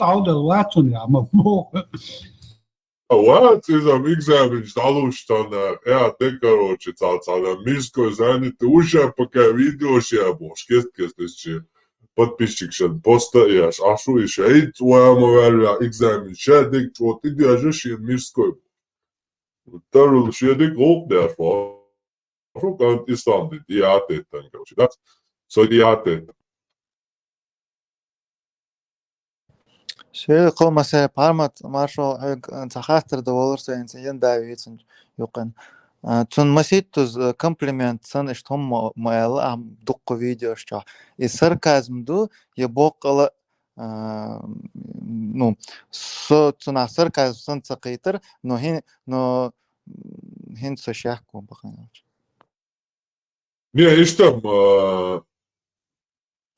ouder Watson, ja, maar What is a examen Dalustana, te короче, на мирской занят уже пока видео ще бошкет, кестече подписчик ще постояш, а шо еще, эй, твоя моя экзамен, ще дик, что ты держишь в мирской. Второй ще дик лоб der шо kan Island, diate, короче, да? So diate. شيء قوم مثلا بارمات مارشو تخاطر دولار سينس ينداويتن يقن تون مسيتوز كومبليمنت سن اشتهم مايل ام دق فيديو شتا الساركازم دو يبوق نو سو تنا ساركازم سن تقيتر نو هين سشاحكم بخنا Не, и там,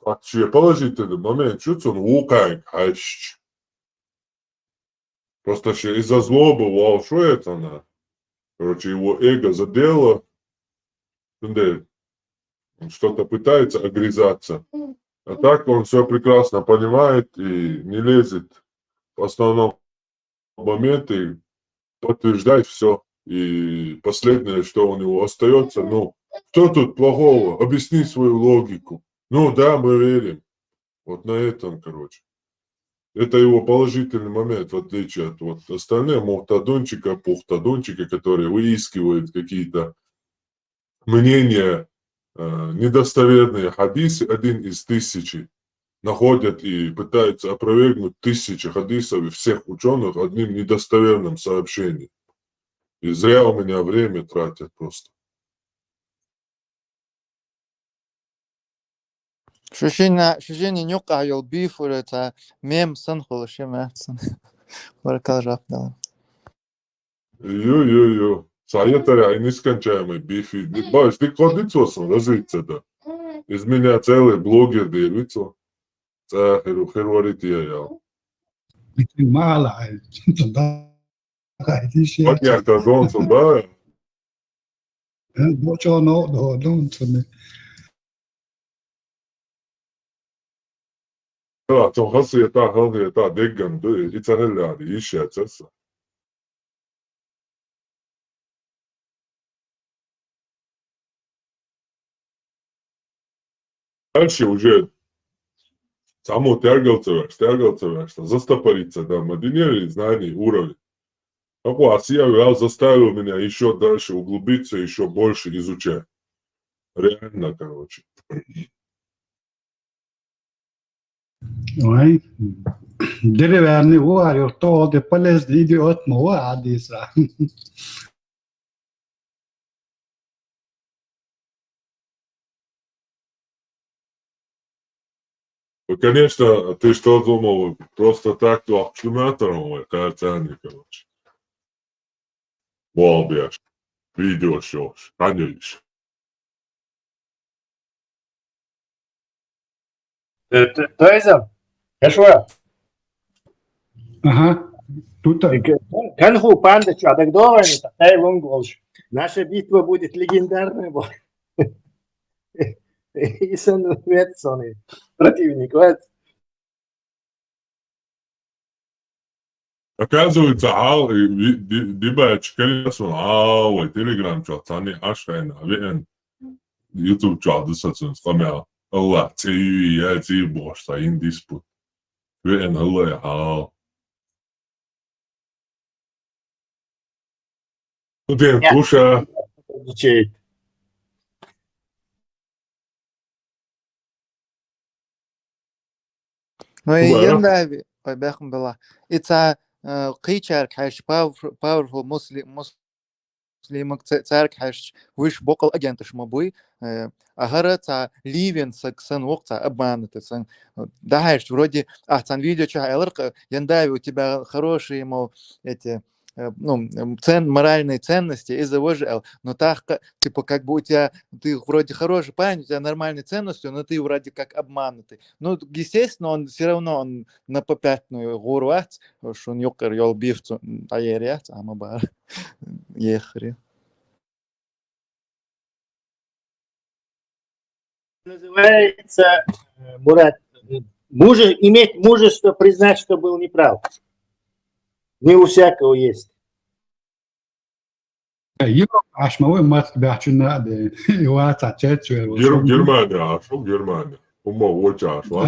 вообще положительный момент, чуть он лукаем, хащ. Просто еще из-за злобы, вау, что это на? Короче, его эго задело, он что-то пытается огрызаться. А так он все прекрасно понимает и не лезет в основном моменте, подтверждает все. И последнее, что у него остается, ну, что тут плохого? Объясни свою логику. Ну да, мы верим. Вот на этом, короче. Это его положительный момент, в отличие от вот остальных мухтадунчика, пухтадунчика, которые выискивают какие-то мнения, недостоверные хадисы, один из тысячи, находят и пытаются опровергнуть тысячи хадисов и всех ученых одним недостоверным сообщением. И зря у меня время тратят просто. شوشيني نيوقع يو بيف ولا تا ميم سنخل شي ما سن وركال جابنا Ю-ю-ю. Саятаря и нескончаемый бифи. Баш, ты кодицосан, развиться, да. Из меня целый блогер дервится. Херварития я. mala, Вот я это донцу, да. Bocho no, don't. Да, то хаси это деган, да, и царелляди, ищет цесса. Дальше уже само тягался, застопориться, да, модинери знаний, уровень. Такой Асия заставил меня еще дальше углубиться, еще больше изучать. Реально, короче. Nej. Det är väl nu har jag tagit på läst video åt mig Adisa. Ну, конечно, ты что думал, просто так то шлюматором, кажется, они, короче. Волбеш, видео шош, конечно. Toisa, Joshua, Aha. Тут kan хупанда что, так довольно, такая лонголш. Наша битва будет легендарная. И сон Ветсоны, противник. Оказывается, дибач, конечно, ой, телеграм чат, они ашкайна, вен, YouTube чат, десятин, скамя, алла, цею, я цею бош, та ин диспут. Вен, алла, я, Туден, туша. Ну и яндави ой бяхм была это قيشارك حاش powerful مسلمك царк حاش وش بقول أجنتش مبوي أهرا تا ليفين سكسن وقت أبانت سن ده حاش вроде أحسن видео чё элрк яндави у тебя хорошие мол эти ну, моральные ценности из-за ВЖЛ, но так, типа, как бы у тебя, ты вроде хороший парень, у тебя нормальные ценности, но ты вроде как обманутый. Ну, естественно, он все равно, он на попятную гурват, что он ёкар ёл бивцу, а ерят, а мы бар, ехали. Называется, Мурат, Иметь мужество признать, что был неправ. Не у всякого есть. Yok aşmağı mat bahçına de yuva taçet çöl. Германия, что Германия? Ума очаш, ва?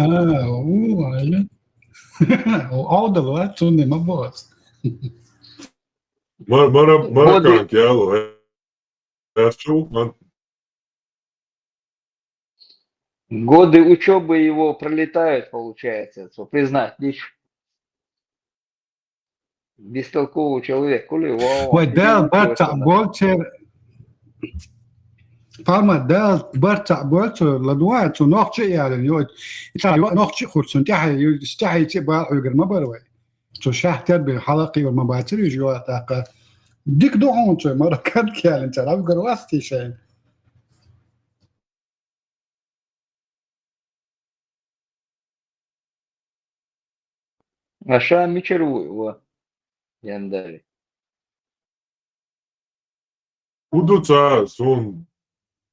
aynen. O da var tune ma boss. Марокканки, алло. Я шел, Годы учебы его пролетают, получается, что признать лишь бестолкового человека. Ve del barça bolçer Palma del barça bolçer la dua tu noqçı yani yok. İta noqçı kursun tahi istahi tibal uygur ma barway. Tu şahter bir halaqi ve mabatir يجوا taqa. Dik doğun tu marakat kelin taraf garwasti şey. Аша Мичеру его Яндари. удуца, сон,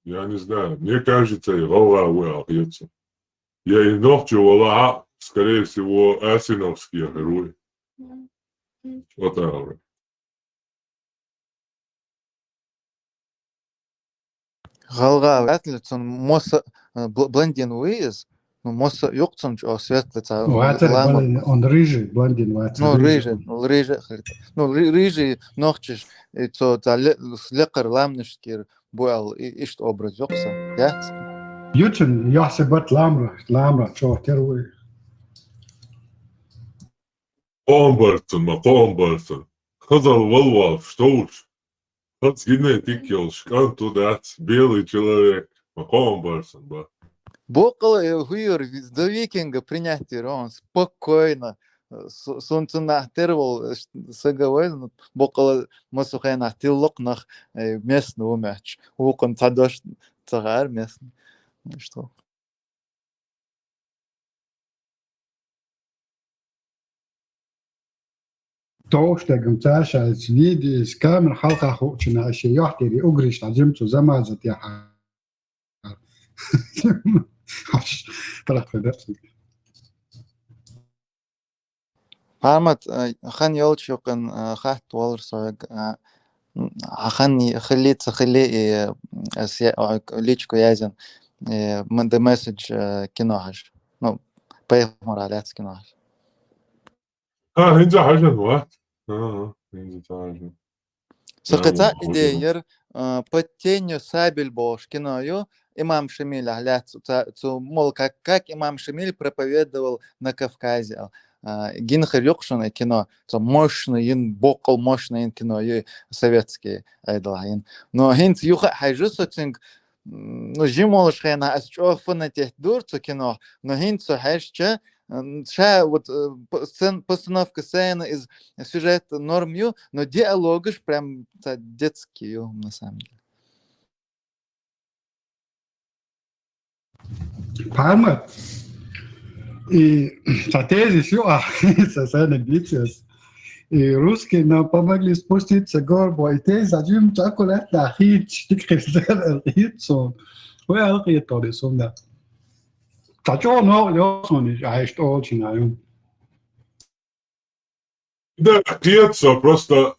я не знаю, мне кажется, и голова выалгется. Я и ногти вала, скорее всего, асиновские герои. Вот так. Галга атлетсон моса блондин уиз. Ну моса юкцон о светлица. Ватер он рыжий блондин ватер. Ну рыжий ногчиш то лекар ламнышкир боял ишт образ юкса. Я? Jutun yaxsebat lamra çok terwi. Комбарсон. Сказал Волвал, что уж. Вот генетик елшкан туда, белый человек. Комбарсон, ба. Бокал хуйор до викинга принятие он спокойно. Сонцена тервол саговой бокал масухайна тиллокнах местного мяч. Укон тадош цагар местный. Что? Toostegem taasha svidi skamer halqa huchna ashi yahtiri ugrish tajimtu zamazat ya. Пармат хан ёлчукан хат волр соёг хан хилит хили личку язен the message киноаш. Ну, поехморалец киноаш. هنجا حاجة نوات. هنجا حاجة. Саката идеер подтенью сабель бош киною имам Шамиль аглят мол как имам Шамиль проповедовал на Кавказе. Гинхер юкшуна кино, то мощный ин бокал мощный ин кино и советские айдлайн. Но хинт юха хайжусо цинг ну жимолш хена асчофна тех дурцо кино, но хинт со хайшча ша вот постановка сцены из сюжета нормью, но диалогиш прям детский на самом деле. Palma и стратегии все социальные битвы. И русские нам помогли спуститься горбу, и те зачем такой это хит, тикризер хит сон. Вы алхит то лесом да. Тачо но лёсон я что очень знаю. Да, отец просто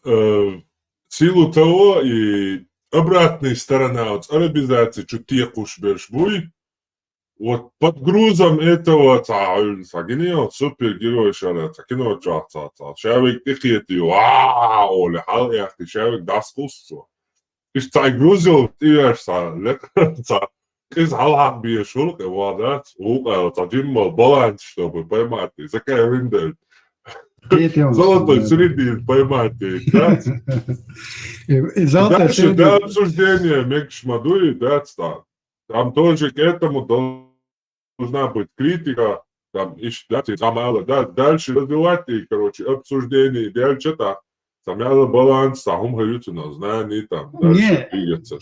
силу того и обратная сторона от арабизации чуть уж больше. Вот под грузом этого кино супергерой шарят, кино джатса, человек тихит и вау, лехал я, человек даскусство. Ich zeig грузил, ты са, лекца. Из халак бьешурк, вот, таким баланс, чтобы поймать, закай виндель. Золотой среди поймать, да? Дальше, до обсуждения Мекшмадуи, да, там тоже к этому должна быть критика, там, да, дальше развивать и, короче, обсуждение, дальше так, там надо баланс, там говорится на знании, там, дальше двигаться.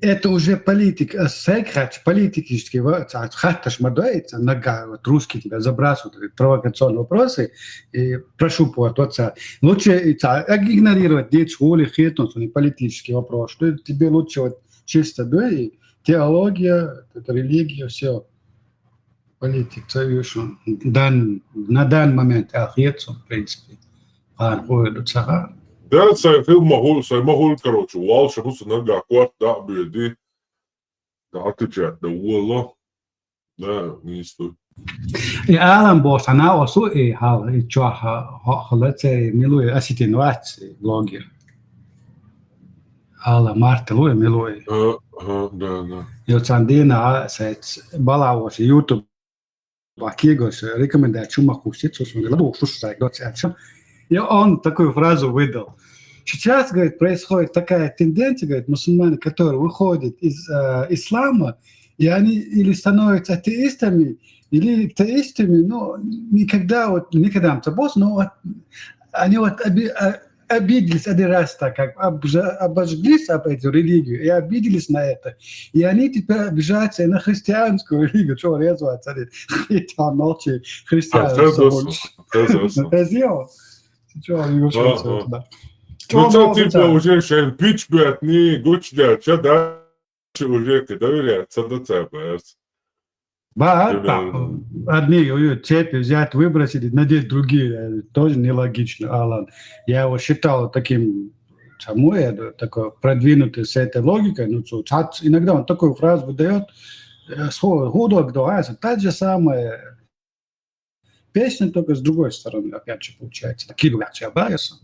Это уже политика, секрет политический, хатташ мадоит, нога, русские тебя забрасывают, провокационные вопросы, и прошу повториться. Лучше игнорировать деть школы, хитнуть, политический вопрос, что тебе лучше вот чисто, да, и теология, это религия, все. политик, что на данный момент ахиется, в принципе, ходит сахар. ده سيمهول كروتش والش بص نرجع كوات ده بيدي ده أتجاه ده والله ده نيستو И Alan Босана осу и хал и чоха халаце милуе аситинуац блогер. Ala Martelu милуе. ده Eu tsandina set balawas YouTube Bakigos рекомендую чума кусить, что не лабу слушай, говорит, и он такую фразу выдал. Сейчас, говорит, происходит такая тенденция, говорит, мусульмане, которые выходят из ислама, и они или становятся атеистами, или теистами, но никогда но вот, они вот обиделись один раз так, как обожглись об эту религию и обиделись на это. И они теперь обижаются и на христианскую религию. Что резво, царит? Там ночи христианство. Что, его туда? Ну, что, типа, уже шен пич бятни, гуч дят, что дальше уже доверяться до тебя. Одни цепи взять, выбросить, надеть другие. Тоже нелогично, Алан. Я его считал таким такой продвинутый с этой логикой. Ну, иногда он такую фразу выдает, та же самая песня, только с другой стороны, опять же, получается. Кидувача Байеса.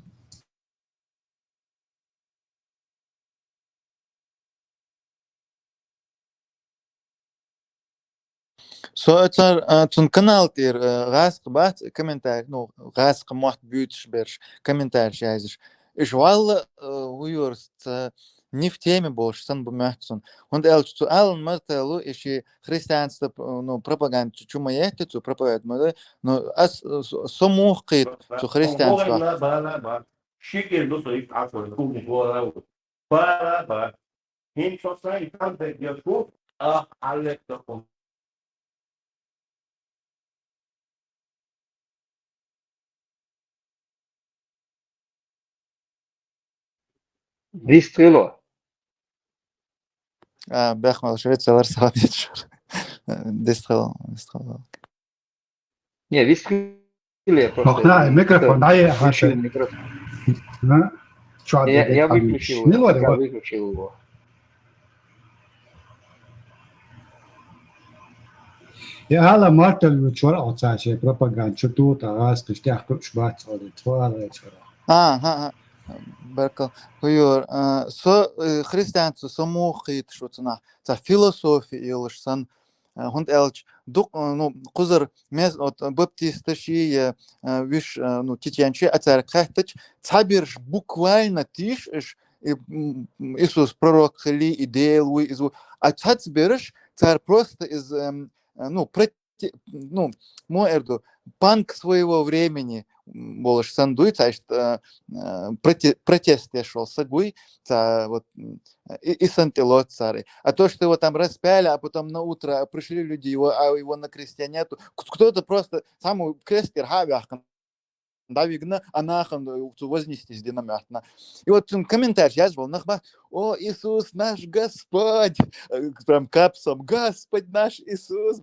Соцар цун канал тир гаск бат комментарий, ну гаск мот бютш берш комментарий жазиш. Ишвал уйурс не в теме больше сан бумятсон. Он элч цу алн мартелу иши христианство ну пропаганда чума ехте цу проповед мы ну ас сомухит цу христианство. Шикер до своих акций кугула. Ба. Хин соса и там де яку а алектор. Вистрело. Бехмал Швеция Варсават Ячур. Дистрел. Не, вистреле просто. Микрофон, Я выключил его. Я Алла Мартел вчера отцаше пропаганда, что тут раз пиштях шбац или твара вчера. Беркал. Хуйор. Со христианство самохит что цена. За философия илш сан хунд элч дук ну кузар мез от баптисташи виш ну тичянчи ацаркахтач цабирш буквально тиш Иисус пророк хли идею из а цацберш цар просто из ну моерду панк своего времени больше сандуй, протест я шел сагуй, вот и сантилот цары. А то, что его там распяли, а потом на утро пришли люди, его на кресте нету, кто-то просто самый крест ирхавяхан. Да, вигна, анахан, вознестись динамятно. И вот комментарий я звал, о, Иисус наш Господь, прям капсом, Господь наш Иисус,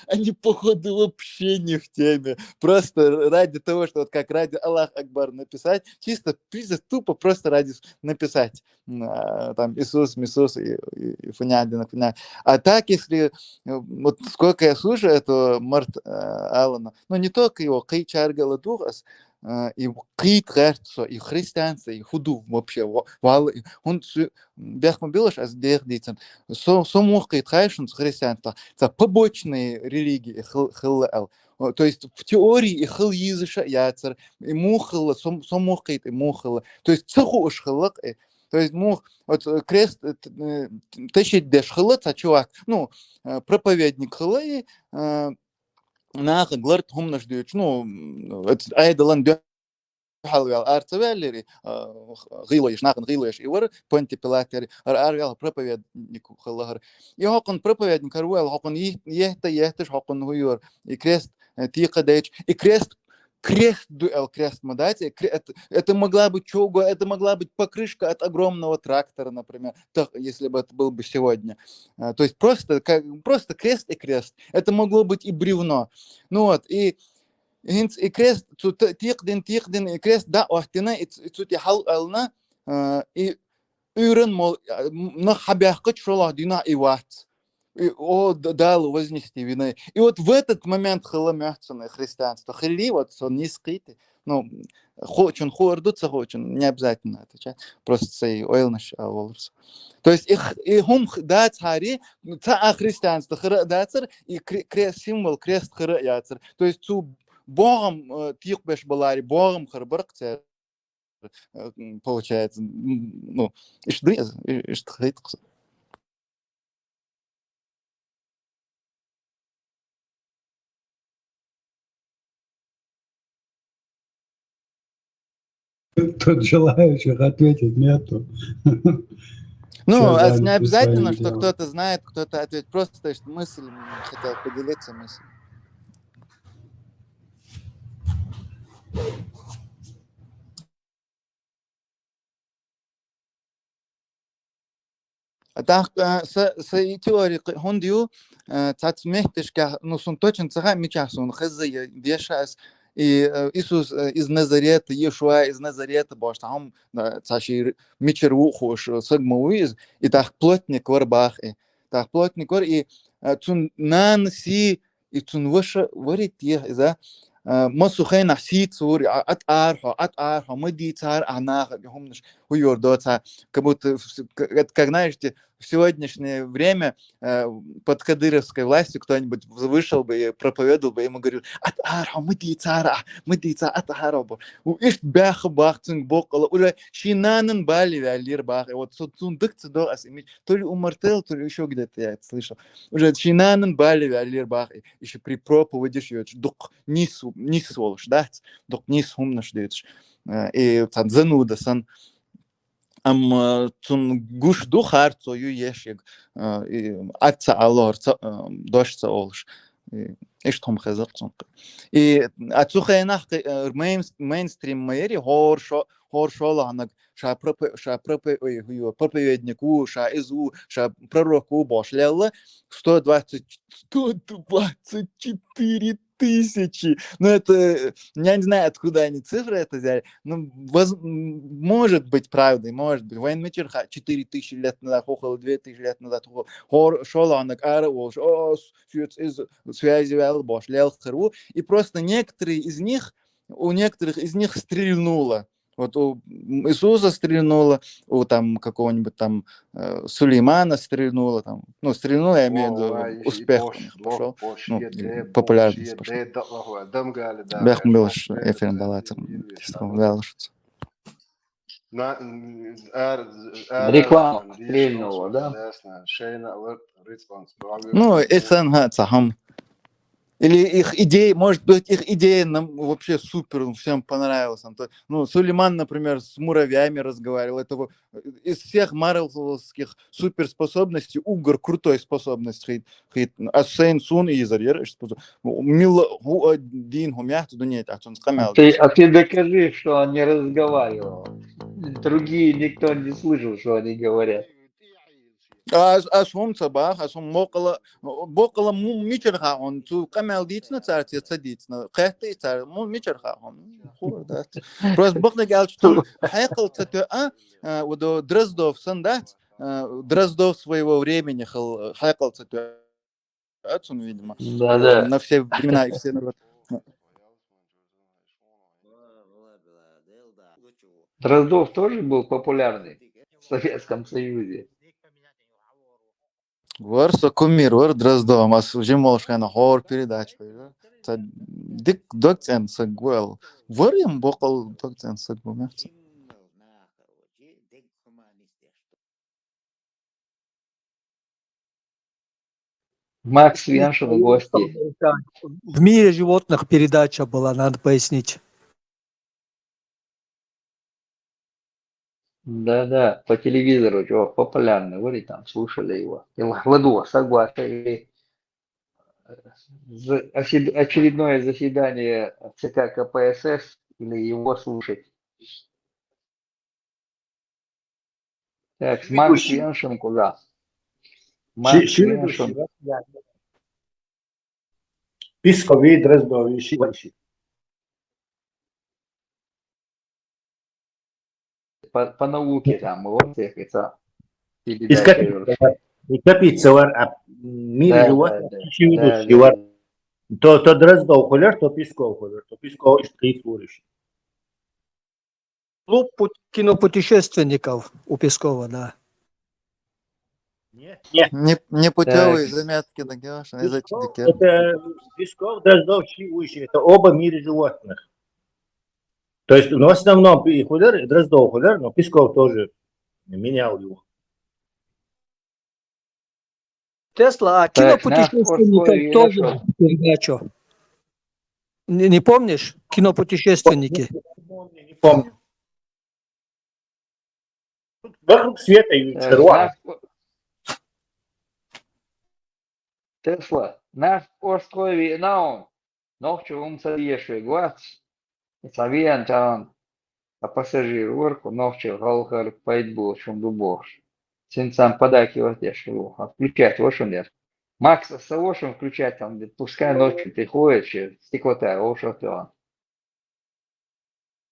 они, походу, вообще не в теме, просто ради того, что вот как ради Аллах Акбар написать, чисто тупо просто ради написать, там, Иисус, и фунядина. А так, если, вот сколько я слушаю этого Март Аллана, но не только его, Кейчар Галадухас, и Кейтгерцо, и христианство, и худу вообще, он бяхмобилаш аз дехдицен, сомух Кейтхайшн с христианства, это побочные религии, хилл. То есть в теории и хил языша яцер, и мухилла, сомух Кейт, и мухилла, то есть цехуш хиллак, то есть мух, вот крест тащит деш хиллац, а чувак, ну, проповедник хиллы, нах гларт хумнаш дюч, ну, айдалан дюхалвял арцевеллери, гилоеш, нахен гилоеш, и вар понти пилатери, арвял проповедник хиллагар. И хокон проповедник арвял, хокон ехтеш, хокон хуйор, и крест тиqa дейч, и крест крест дуэл, крест мадать, это могла быть чего, это могла быть покрышка от огромного трактора, например, если бы это был бы сегодня. То есть просто крест и крест. Это могло быть и бревно. Ну вот, и крест, тихдин, и крест, да, охтина, и цути хал ална, и үйрен мол, на хабяхкат шолах дина и ват. О, дал вознести вины. И вот в этот момент халамяхцуна христианство. Хили, вот он не скрытый. Ну, хочет хордуться, хочет, не обязательно отвечать. Просто сей ойлнаш волос. То есть их и хум дать хари, ца христианство хра дацер и крест символ крест хра яцер. То есть цу Богом тих беш балари, Богом харбаркцер получается. Ну, ишдрез, иштхайтс. Тут желающих ответить нету. Ну, Все не заняты обязательно, своим что делом. кто-то знает, кто-то ответит. Просто то есть, мысль хотел поделиться мыслью. А так, с теорией хондио, цац мехтеш, ну, сон точно цага мечасон, хазы, вешас, и Иисус из Назарета, Иешуа из Назарета, баш там, цаши мечеру хош, сагмауиз, и так плотник варбах, и так плотник вар, и цун нанси, и цун выше, варит ех, за مسخين نحسيت سوري أتعرف ما دي цар она бегомнешь уйордоца как будто как знаешь в сегодняшнее время под кадыровской властью кто-нибудь вышел бы и проповедовал бы, ему говорил «Атарха, мы ди цара атарха». Ишь бях бах цинг бокала, уже шинанен бали вялир бах. И вот сундук цидо асимич, то ли у Мартел, то ли еще где-то я это слышал. Уже шинанен бали вялир бах. Еще при проповедишь ее, дук нис волш, да? Дук нис умнаш дечь. И там зануда сан. Цун гуш духар цою ешек атца алор дошца олш эш том хазар цун и ацухайнах мейнстрим мэри хор шоланак ша проповеднику ша изу ша пророку бошлелла 124 тысячи. Ну, это, я не знаю, откуда они цифры это взяли. Ну, может быть правдой, может быть. Военмечер 4000 лет назад, около 2000 лет назад, шоланок, связи вел, и просто у некоторых из них стрельнуло. Вот у Иисуса стрельнуло, у там какого-нибудь там Сулеймана стрельнуло, там, ну, стрельнуло, я имею в виду, успех у них пошел, ну, популярность пошла. Бяхм был эфирен далатер, велшиц. Реклама стрельнула, да? Ну, это сахам. Или их идея, может быть, их идея нам вообще супер, всем понравилась. Ну, Сулейман, например, с муравьями разговаривал. Это из всех марвеловских суперспособностей Угор крутой способность. Асейн Сун и Изарьер. Мила Дин Хумяхт Дунет, а ты докажи, что он не разговаривал. Другие никто не слышал, что они говорят. Асум цабах, асум бокала мичерха он ту камел дитна царти цадитна кахты цар мичерха он да. Просто бог нагал что хайкал цата вот Дроздов сандат Дроздов своего времени хайкал цата отцун, видимо, Да. на все времена и все народы. Дроздов тоже был популярный в Советском Союзе. Варса кумир, вар Дроздов, а уже молшкана хор передач. Дик докцен сагвел. Вар им бокал докцен сагвел. Макс Веншин в гости. В мире животных передача была, надо пояснить. Да, по телевизору, чувак, популярный, говорит, там, слушали его. И Ладу, согласен. очередное заседание ЦК КПСС или его слушать? Так, с Макс Ведущий. Веншем куда? Макс Ведущий. Веншем. Писков и Дроздов, и Шивальщик. По науке там, вот всех это. И Капица var. Мир Да, животных. да, Ведущий да, var. То Дроздов хулер, то Писков хулер. То Писков и творящий. Клуб кинопутешественников у Пескова, да. Нет. Непутевые Так. заметки на Геошин из Писков, этих. это Писков, Дроздов, Шивущий. Это оба мира животных. То есть, ну, в основном и хулер, и Дроздов хулер, но Писков тоже менял его. Тесла, а Так, наш кинопутешественников морской тоже нашел. передачу. Не помнишь? Кинопутешественники. Не помню. Вокруг света и Так, Шеруа. Tesla, nāc Osklavī nav nokļu mums ar iešvieglāts. Savien там а пассажир worku нokļu galhar paidbūšam dubos. Sen сам подаки вот я шел. Включать ошим нет. Макс с ошим включать там, пускай ночью приходит, стеклота ошо то.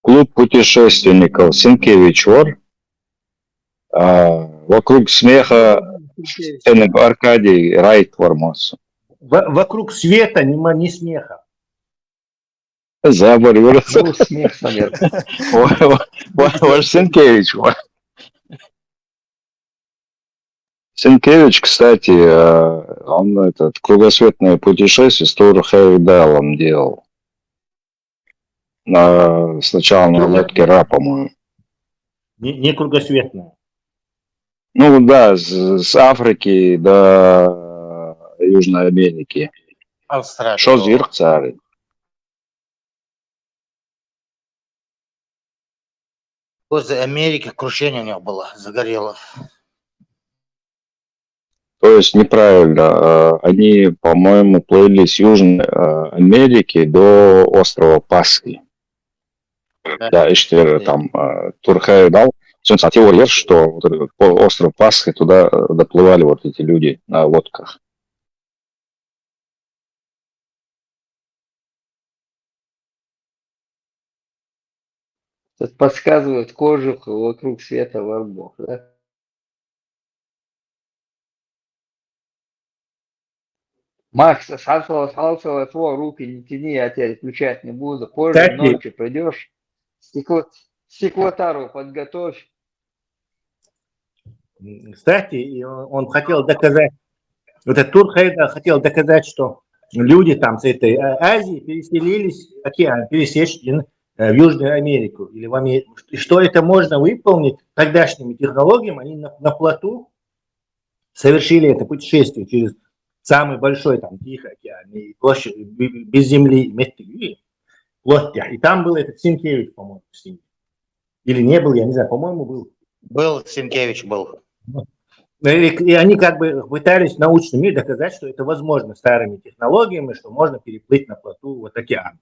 Клуб путешественников Сенкевич Вор. Вокруг смеха Аркадий Райт Формос. Вокруг света не смеха. Забор Юрис. Ну, смех, наверное. Ваш Сенкевич Вор. Сенкевич, кстати, он этот кругосветное путешествие с Тур Хейвдалом делал. Сначала на лодке Ра, по-моему. Не кругосветная. Ну да, с Африки до Южной Америки. Австралия. Что зверх царит? Возле Америки крушение у него было, загорело. То есть неправильно. Они, по-моему, плыли с Южной Америки до острова Пасхи. Да, и там Турхай дал. Теория, что вот остров Пасхи, туда доплывали вот эти люди на лодках. Тут подсказывают кожух вокруг света ворбов, да? Макс, салсала твой руки не тяни, я тебя включать не буду. Позже Кстати, ночью придешь, стеклотару подготовь. Кстати, он хотел доказать, вот этот Турхайда хотел доказать, что люди там с этой Азии переселились, океан, пересечь в Южную Америку или в Америку. И что это можно выполнить тогдашними технологиями, они на плоту совершили это путешествие через самый большой там Тихий океан, и площадь без земли, и там был этот Сенкевич, по-моему, с ним. Или не был, я не знаю, по-моему, был. Был, Сенкевич был. И они как бы пытались научным миру доказать, что это возможно старыми технологиями, что можно переплыть на плоту вот океан.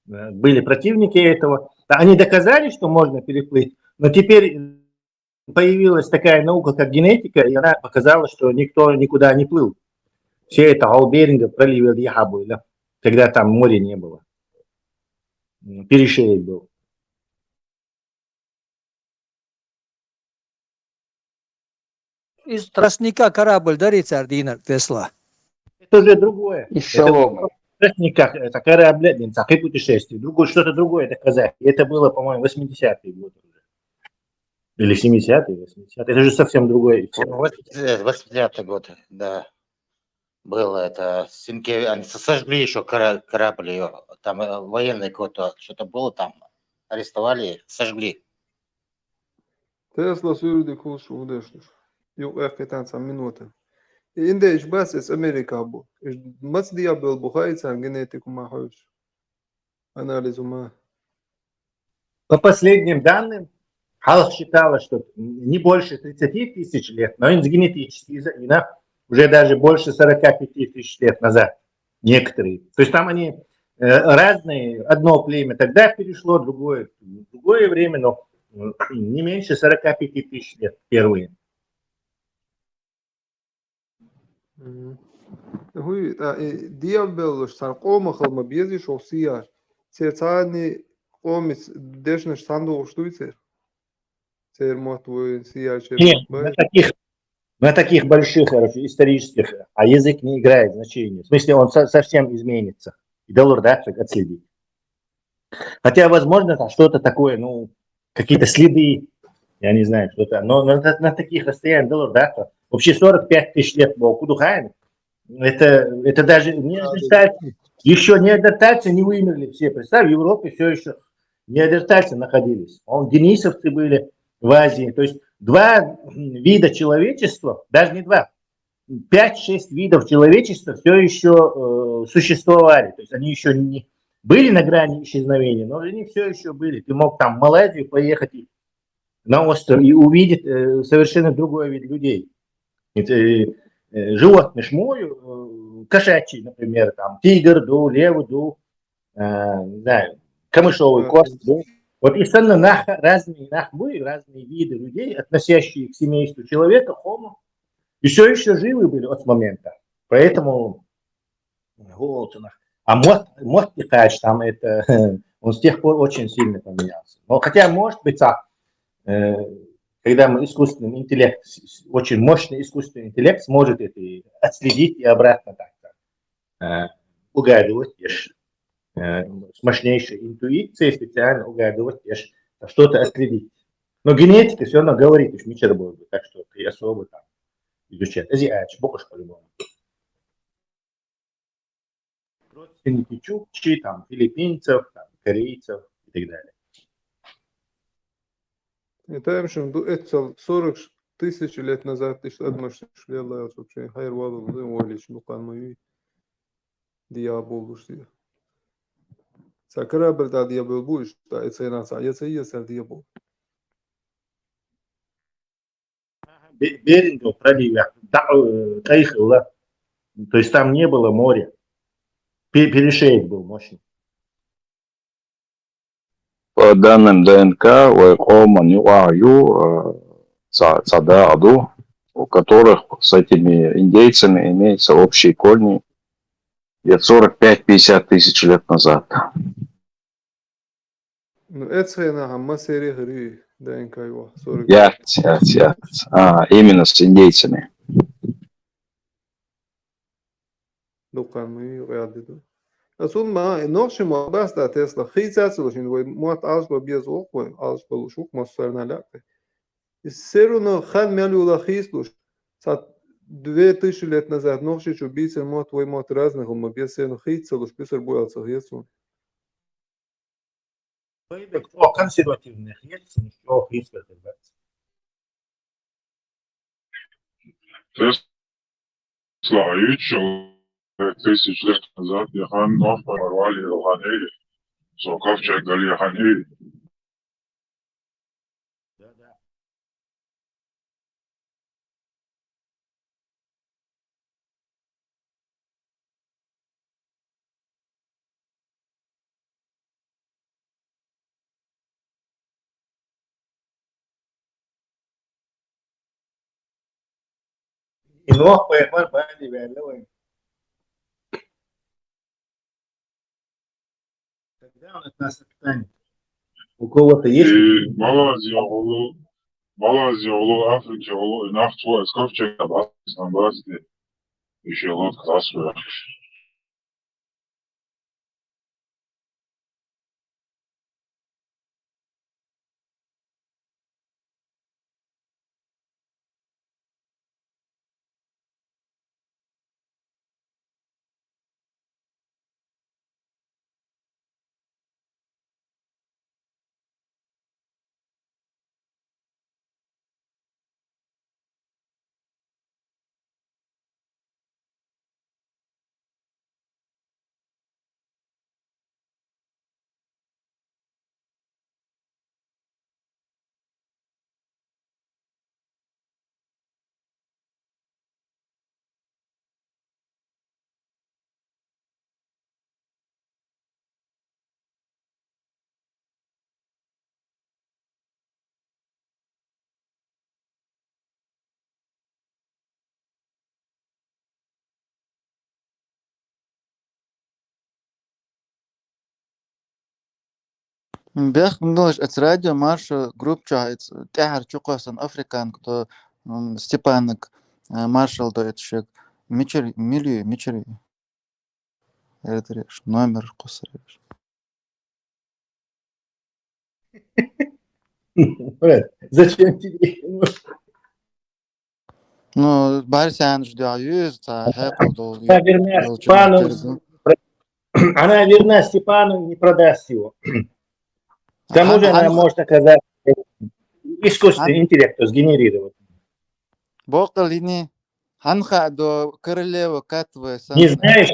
Были противники этого. Они доказали, что можно переплыть, но теперь появилась такая наука, как генетика, и она показала, что никто никуда не плыл. Все это Алберинга, проливе Яхабу, когда там моря не было. Перешеек был. Из тростника корабль, да, рыцарь Динар Тесла? Это уже другое. Из соломы. Никак, это корабль, и путешествие. Другое, что-то другое доказать. Это было, по-моему, 80-е годы уже. Или 70-е, 80-е. Это же совсем другое. 80-й год, да. Было это. Сенкевич, они сожгли еще корабль ее. Там военный какой-то, что-то было там. Арестовали, сожгли. Tesla sürüdü koşu uğraşmış. Yok hakikaten sen minuta. İnde iş bas Amerika bu. Mas diye bel bu haysan генетику махаешь. Анализу ма. По последним данным, Халах считала, что не больше 30 тысяч лет, но генетически уже даже больше 45 тысяч лет назад некоторые. То есть там они разные, одно племя тогда перешло, другое время, но не меньше 45 тысяч лет первые. هو ديابل قوم خل ما بيزي شخصية تاني قوم دشنش صندوق штуйцер цер мотвой сия Нет, чермот на бай таких больших, короче, исторических, а язык не играет значения. В смысле, он совсем изменится. И доллар, да, отследить. Хотя, возможно, там что-то такое, ну, какие-то следы, я не знаю, что-то. Но на таких расстояниях доллар, да, вообще 45 тысяч лет был Кудухайн. Это даже неандертальцы. Еще неандертальцы не вымерли все. Представь, в Европе все еще неандертальцы находились. Денисовцы были в Азии. То есть два вида человечества, даже не два, 5-6 видов человечества все еще существовали. То есть они еще не были на грани исчезновения, но они все еще были. Ты мог там в Малайзию поехать на остров и увидеть совершенно другой вид людей. Животных шмою, кошачий, например, там, тигр, лев, не знаю, камышовый кост. Вот и разные виды людей, относящие к семейству человека, homo, еще живы были от момента. Поэтому а мост Китач, там это, он с тех пор очень сильно поменялся. Но хотя, может быть, когда мы искусственный интеллект, очень мощный искусственный интеллект сможет это отследить и обратно так угадывать, с мощнейшей интуицией специально угадывать, что-то отследить. Но генетика все равно говорит, что мечер будет, так что ты особо там изучать. Азиач, бокуш по-любому. Родственники чукчи, там, филиппинцев, там, корейцев и так далее. Это что 40 тысяч лет назад ты что думаешь, что я вообще хайр ваду, да, олиш, ну кан мой диабол что. Сакара да диабол будешь, да, это иначе, это есть диабол. Берингов проливе, Тайхила, то есть там не было моря. Перешейк был мощный. По данным ДНК, у которых с этими индейцами имеются общие корни где-то 45-50 тысяч лет назад. Ну, это на хамма серии гри, ДНК его, 40. Именно с индейцами. Дукан мы рядом. Asun ma noqshi ma basta Tesla khitsatsuloshin way mot alsba biazok way alsba lushuk mosarna lakte. Серу но хан мялюла хислуш. Сат 2000 лет назад noqshi chu бисер мот way мот разных он без сену хитсулуш бисер боялся хитсун. Кто консервативных есть, ничего хитсулуш. Тесла еще 1000 лет назад Яхан Нов порвали Руханели. Соковчак дали Яханели. И Нох поехал по Ливеру. Когда он от нас отстанет? У кого-то есть? И Малайзия, Африка, Нахтуа, Соковчак, Абасти, еще лодка Асфера. بياخ مش اتراديو مارش جروب جايز تحر چوقاسن افريكان كتو ستيبانك مارشال دويتشك ميچري ادريش номер قصريش Зачем тебе? ну барсян ждя юз та хекл до Она верна Степану, она верна Степану, не продаст его. К тому же она может оказать искусственный интеллект, сгенерировать. боқлини ханха до королева катвы Не знаешь,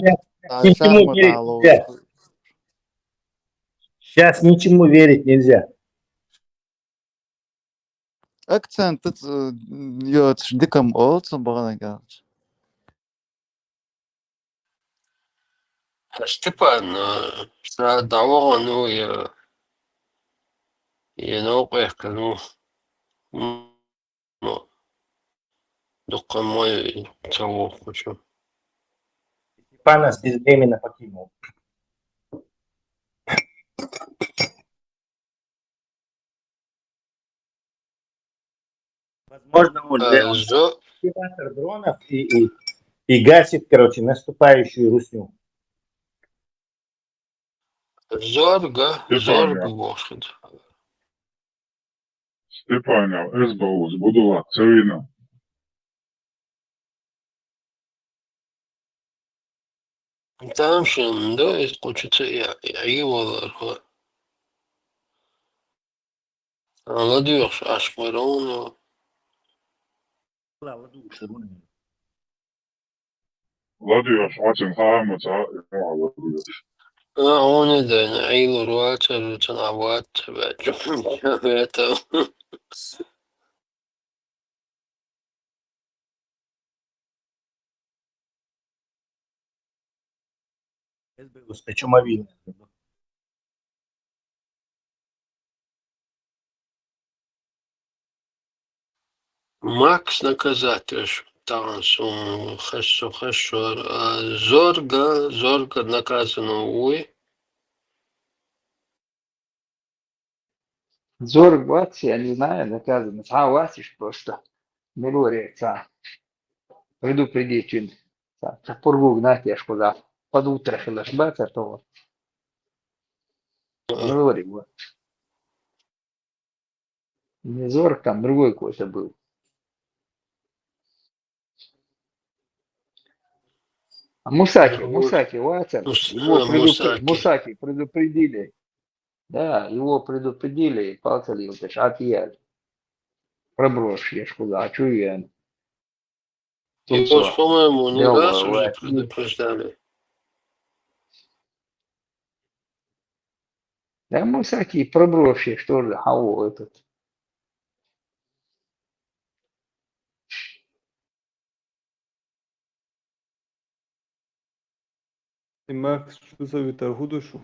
ничему верить нельзя. Сейчас ничему верить нельзя. акцент йот дикам олцун бағана галч Степан, давно, ну, я наука, ну, только мой того хочу. Степан нас безвременно покинул. Возможно, он активатор дронов и гасит, короче, наступающую русню. Зорга может. Степанов, СБУ, збудував, це війна. Там ще, да, хочеться його Ладуш, аж мирону. Ладуш, очень хамца, Ладуш. Он да, наилу руата, рутанават, это. СБУ, чумовильная. Макс наказать, там, хорошо. Зорга наказано, ой. Зорг Ватс, я не знаю, наказано. Ватиш просто. Мелория, предупредить, пургу гнать, я ж куда под утро филашбат, то Мелория, вот. Не Зорг, там другой какой-то был. А Мусаки, Ватер, Мусаки предупредили. Да, его предупредили, палцали, вот это отъели. Проброшь, я ж куда, а чую Его, по-моему, не раз уже предупреждали. Да, Мусаки проброшь, что же, ау, этот. Макс, что зовет Аргудушу?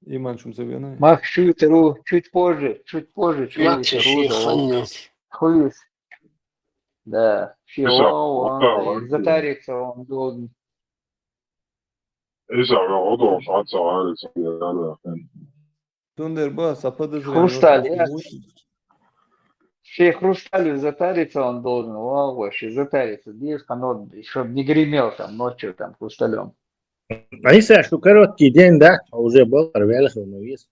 Иман, что зовет? Макс Шутеру чуть позже Хуис. Да, чего затариться он должен. Тундер бас, а Хрусталь, Хрусталью затариться он должен, вообще затариться, чтобы не гремел там ночью там хрусталем. Они сказали, что короткий день, да, а уже был Арвелихов навис.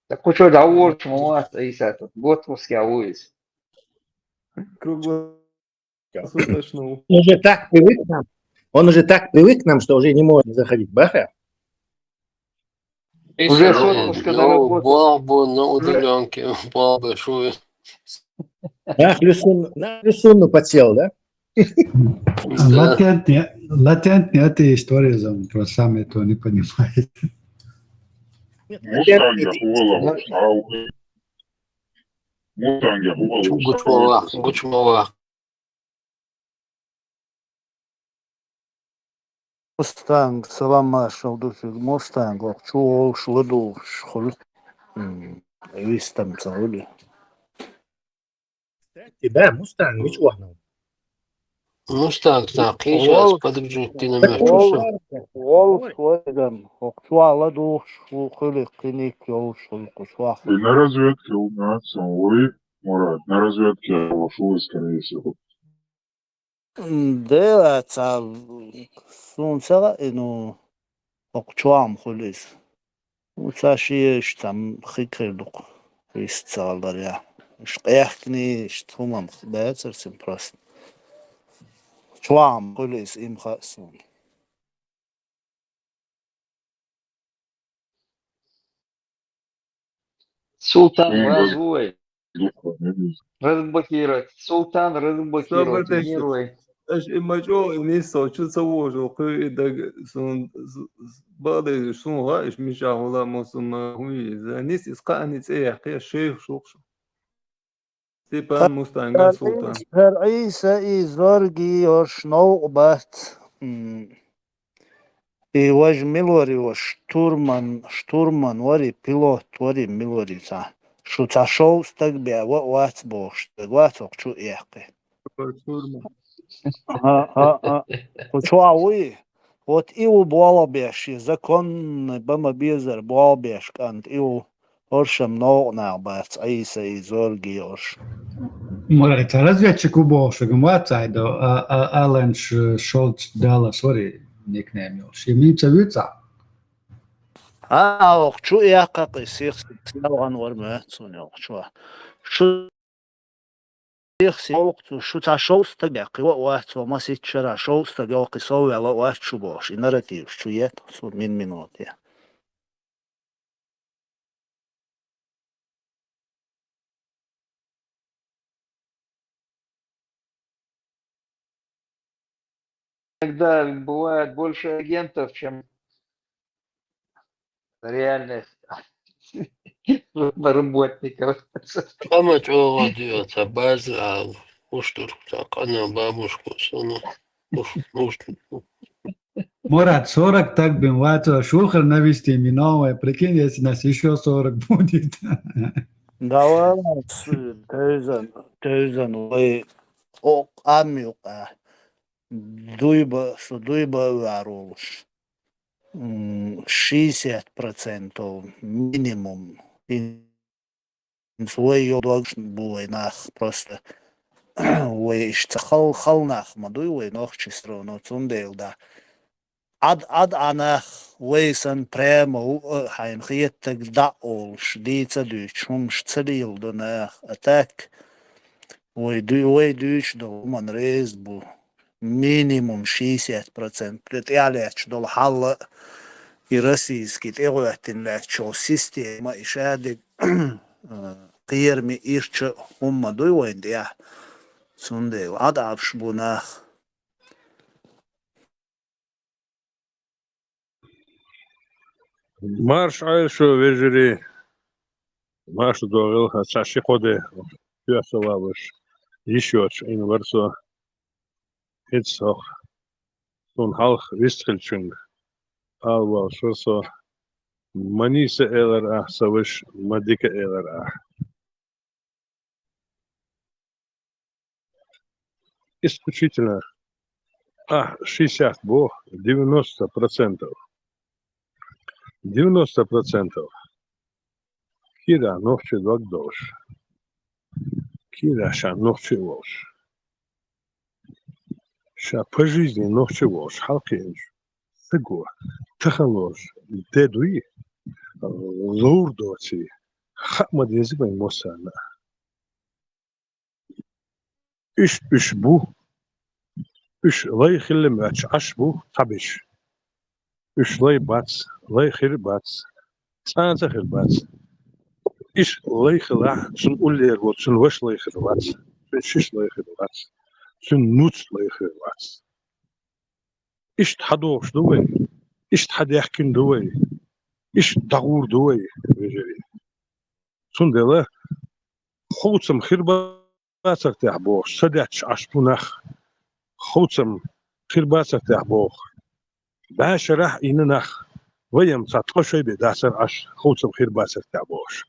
Так вот что, да, вот у вас тут готовский авоис. Круглосуточно. Он уже так привык к нам, что уже не может заходить. Баха? Уже с отпуска на работу. Бабу на удаленке, большую. На Хлюсунну подсел, да? Латентные эти истории про сам это не понимает. Гучмова. Mustang, salam marshal, Mustang, чул, шладу, шхол, вистам цаули. Да, Мустанг, ничего. Ну так, сейчас Волк, подожди, ты намечешься. волк, ولدم وقتوا لدو شو خلق كنيك يو شو قشوا И на разведке у нас, ой, Мурат, на разведке я ушел, скорее всего. ده تا سون سرا إنه وقتوا خلص وتاشي اشتم خيكر لق يستال دريا مش قيحكني اشتهم بيتر سمبرست شوام خلص إم خاصون Султан Он Вазуй. разблокировать. Разблокировать. Султан Sabır разблокировать. tek. Милый. Aš imačiau, nisso, čia savo žokai, dag, sun, badai, sun, la, iš mišau, la, mūsų mahui, zanis, iska, anis, kai šeif, šukšu. Stepan Mustangan Sultan. فرعيسة إزورجي وش نوبات وج ميلوري وش شتورمان وري بيلوت وري ميلوري تا شو تشو استقبع وات بوش واتوك شو إيقي ها وشو عوي وات إيو بوالا بيش يزكون بما بيزر بوالا بيش كانت إيو ورشم نوع نعبات عيسى إزورجي وش Morate razvjeći kubošeg mlaca do Alan Scholz Dallas ori nickname još. I minca vica. شو إيقا قيسير سيلغان ورمهتون شو يخسي وقت شو تا شوز تقاقي وقت وما سيتشرا شوز تقاقي سوي على وقت شو باش نراتيف شو يتقصد من منوت يا Иногда бывает больше агентов, чем реальных работников. Память о радио, база, уштур, так, она бабушку, сону, Morat 40 tak bin vato šuhar navisti mi nove, prekinj jesi nas išao 40 budit. دعوة تيزن وي أوق أميوقا دويبا وعروش 60% минимум свой йодок буй нах просто وي اشتخل خلناخ مدوي وي نوخ чистро но цундел да ад анах ويسن بريمو هاين خيتك داولش ديتا دوش هم شتريل دوناخ اتاك وي دوش دو من ريز بو минимум 60% притялеч дол хал и российский тегуятин лечо система ишадик قيرمي إيرش هم دوي وين ديا سندي وعدعفش بناخ Марш айшо вежери, марш доғыл хачаши ходе, пясалавыш, ишоч инверсо, хитсох, сон халх вистхельчунг, алва шосо, манисе элера савыш, мадика элера. Исключительно, 60 бо, 90%. 90%. Кира ногче догдош. Кира ша ногче вош. Ша по жизни ногче вош. Халкинж. Сыгу. Тахалош. Дедуи. Лурдоци. Хакмад языбай мосана. Үш бу. Үш лай хиллем аш бу. Табиш. Үш лай бац. Лай хир бац. Цанца хир бац. إيش الله يخلع شن قول لي الوقت شن وش الله يخلعات شن شيش الله يخلعات شن نوت الله يخلعات إيش تحدوش دوي إيش تحد يحكي دوي إيش تغور دوي بيجري شن ده خوتم خرباتك تعبوش سدعش عشبونخ خوتم خرباتك تعبوخ باش راح إننخ ويم تعطشي بداسر عش خوتم خرباتك تعبوش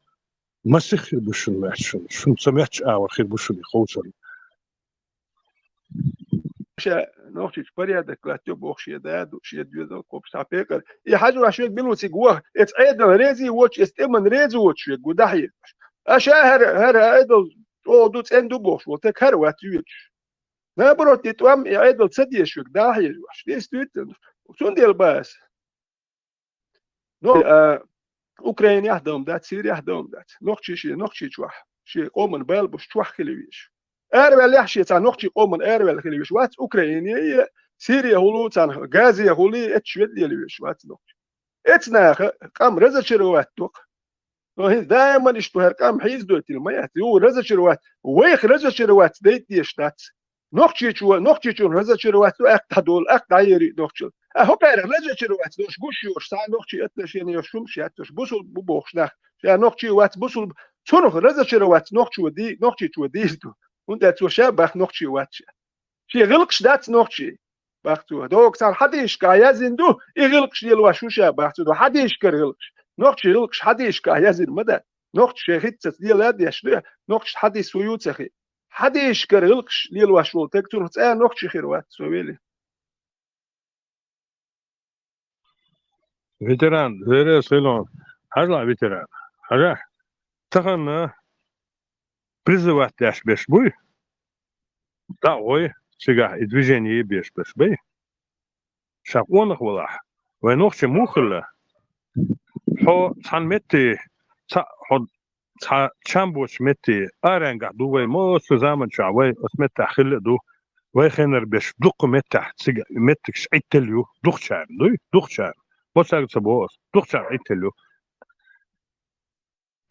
ما سخر بشون ماتشون شون سمعتش أول خير بشون يخوصن نوختش بريادك لا تبوخ يداد وشيد يدو كوب سابيكر يا حاجة راشيك بلوتي جوه اتس ايدل ريزي واتش استمن ريزي واتش جوداحي اشاهر هر ايدل او دوت اندو بوخ وتك هر واتيوش ما بروت تتوام يا ايدل تسديش داحي واش ديس تويت شون ديال باس نو اوكرين يهدم دات سيريا يهدم دات نوختش واح شي قومن بالبوش توح خليويش أروى لحشي تان نقطي قومن أروى الخليوش وات أوكرانيا سوريا هولو تان غازي هولي اتشويد ديالوش وات نقطي اتنا قام رزا شروات توق وهي دائما اشتهر قام حيز دوتي الميات هو رزا شروات ويخ رزا شروات ديت ديشتات نقطي رزا شروات اقتدول اقتايري نقطي هو قاعد رزا شروات دوش غوشيوش سان نقطي اتلشين يشومش اتش بوسل بوخشناخ يا نقطي وات بوسل تونخ رزا شروات نقطي وديستو und dazu schebach noch chi watch chi gilqsh dat noch chi bachtu do ksar hadish ka yazin du igilqsh yel washu shebachtu do hadish ker gilqsh noch chi gilqsh hadish ka yazin mada noch chi khitz diel ad yashlu noch chi hadish suyut sakhi hadish ker gilqsh yel washu tektur tsa noch chi khirwat soveli veteran vere selon hala veteran hala taxana призывать дашь беш буй да ой сега и движение беш беш бей шаконах валах вайнох мухла хо цанмети ца чамбоч мети аранга дувай мо сузаман чавай осмет хил ду вай хенер беш дук мета сега метик шайтелю духчар духчар босаг цабос духчар ителю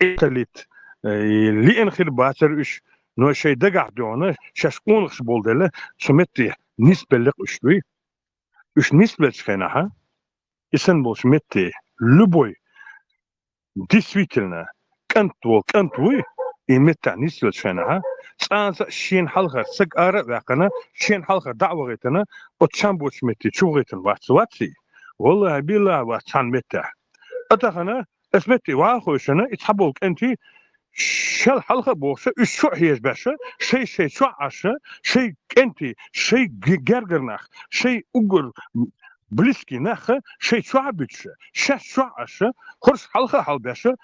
ителит اللي انخير باتر اش نو شي دقع دونا شاشقون خش بولدله سمتي نسبه لك اشوي اش نسبه خناها اسن بول سمتي لبوي ديسويتلنا كنتوي يمتع نسبه خناها صانز شين حلقه سقاره واقنا شين حلقه دعوغتنا وتشامبو سمتي شوغتن واتسواتي والله بالله واتسان متع اتخنا اسمتي واخوشنا يتحبوك انتي شل حلقة بوشة شو هيش باشا شيء شو عشا شيء أنتي شيء جرجرناخ شيء أقول بلسكي ناخ شيء شو عبيتش شو عشا خرس حلقة حل باشا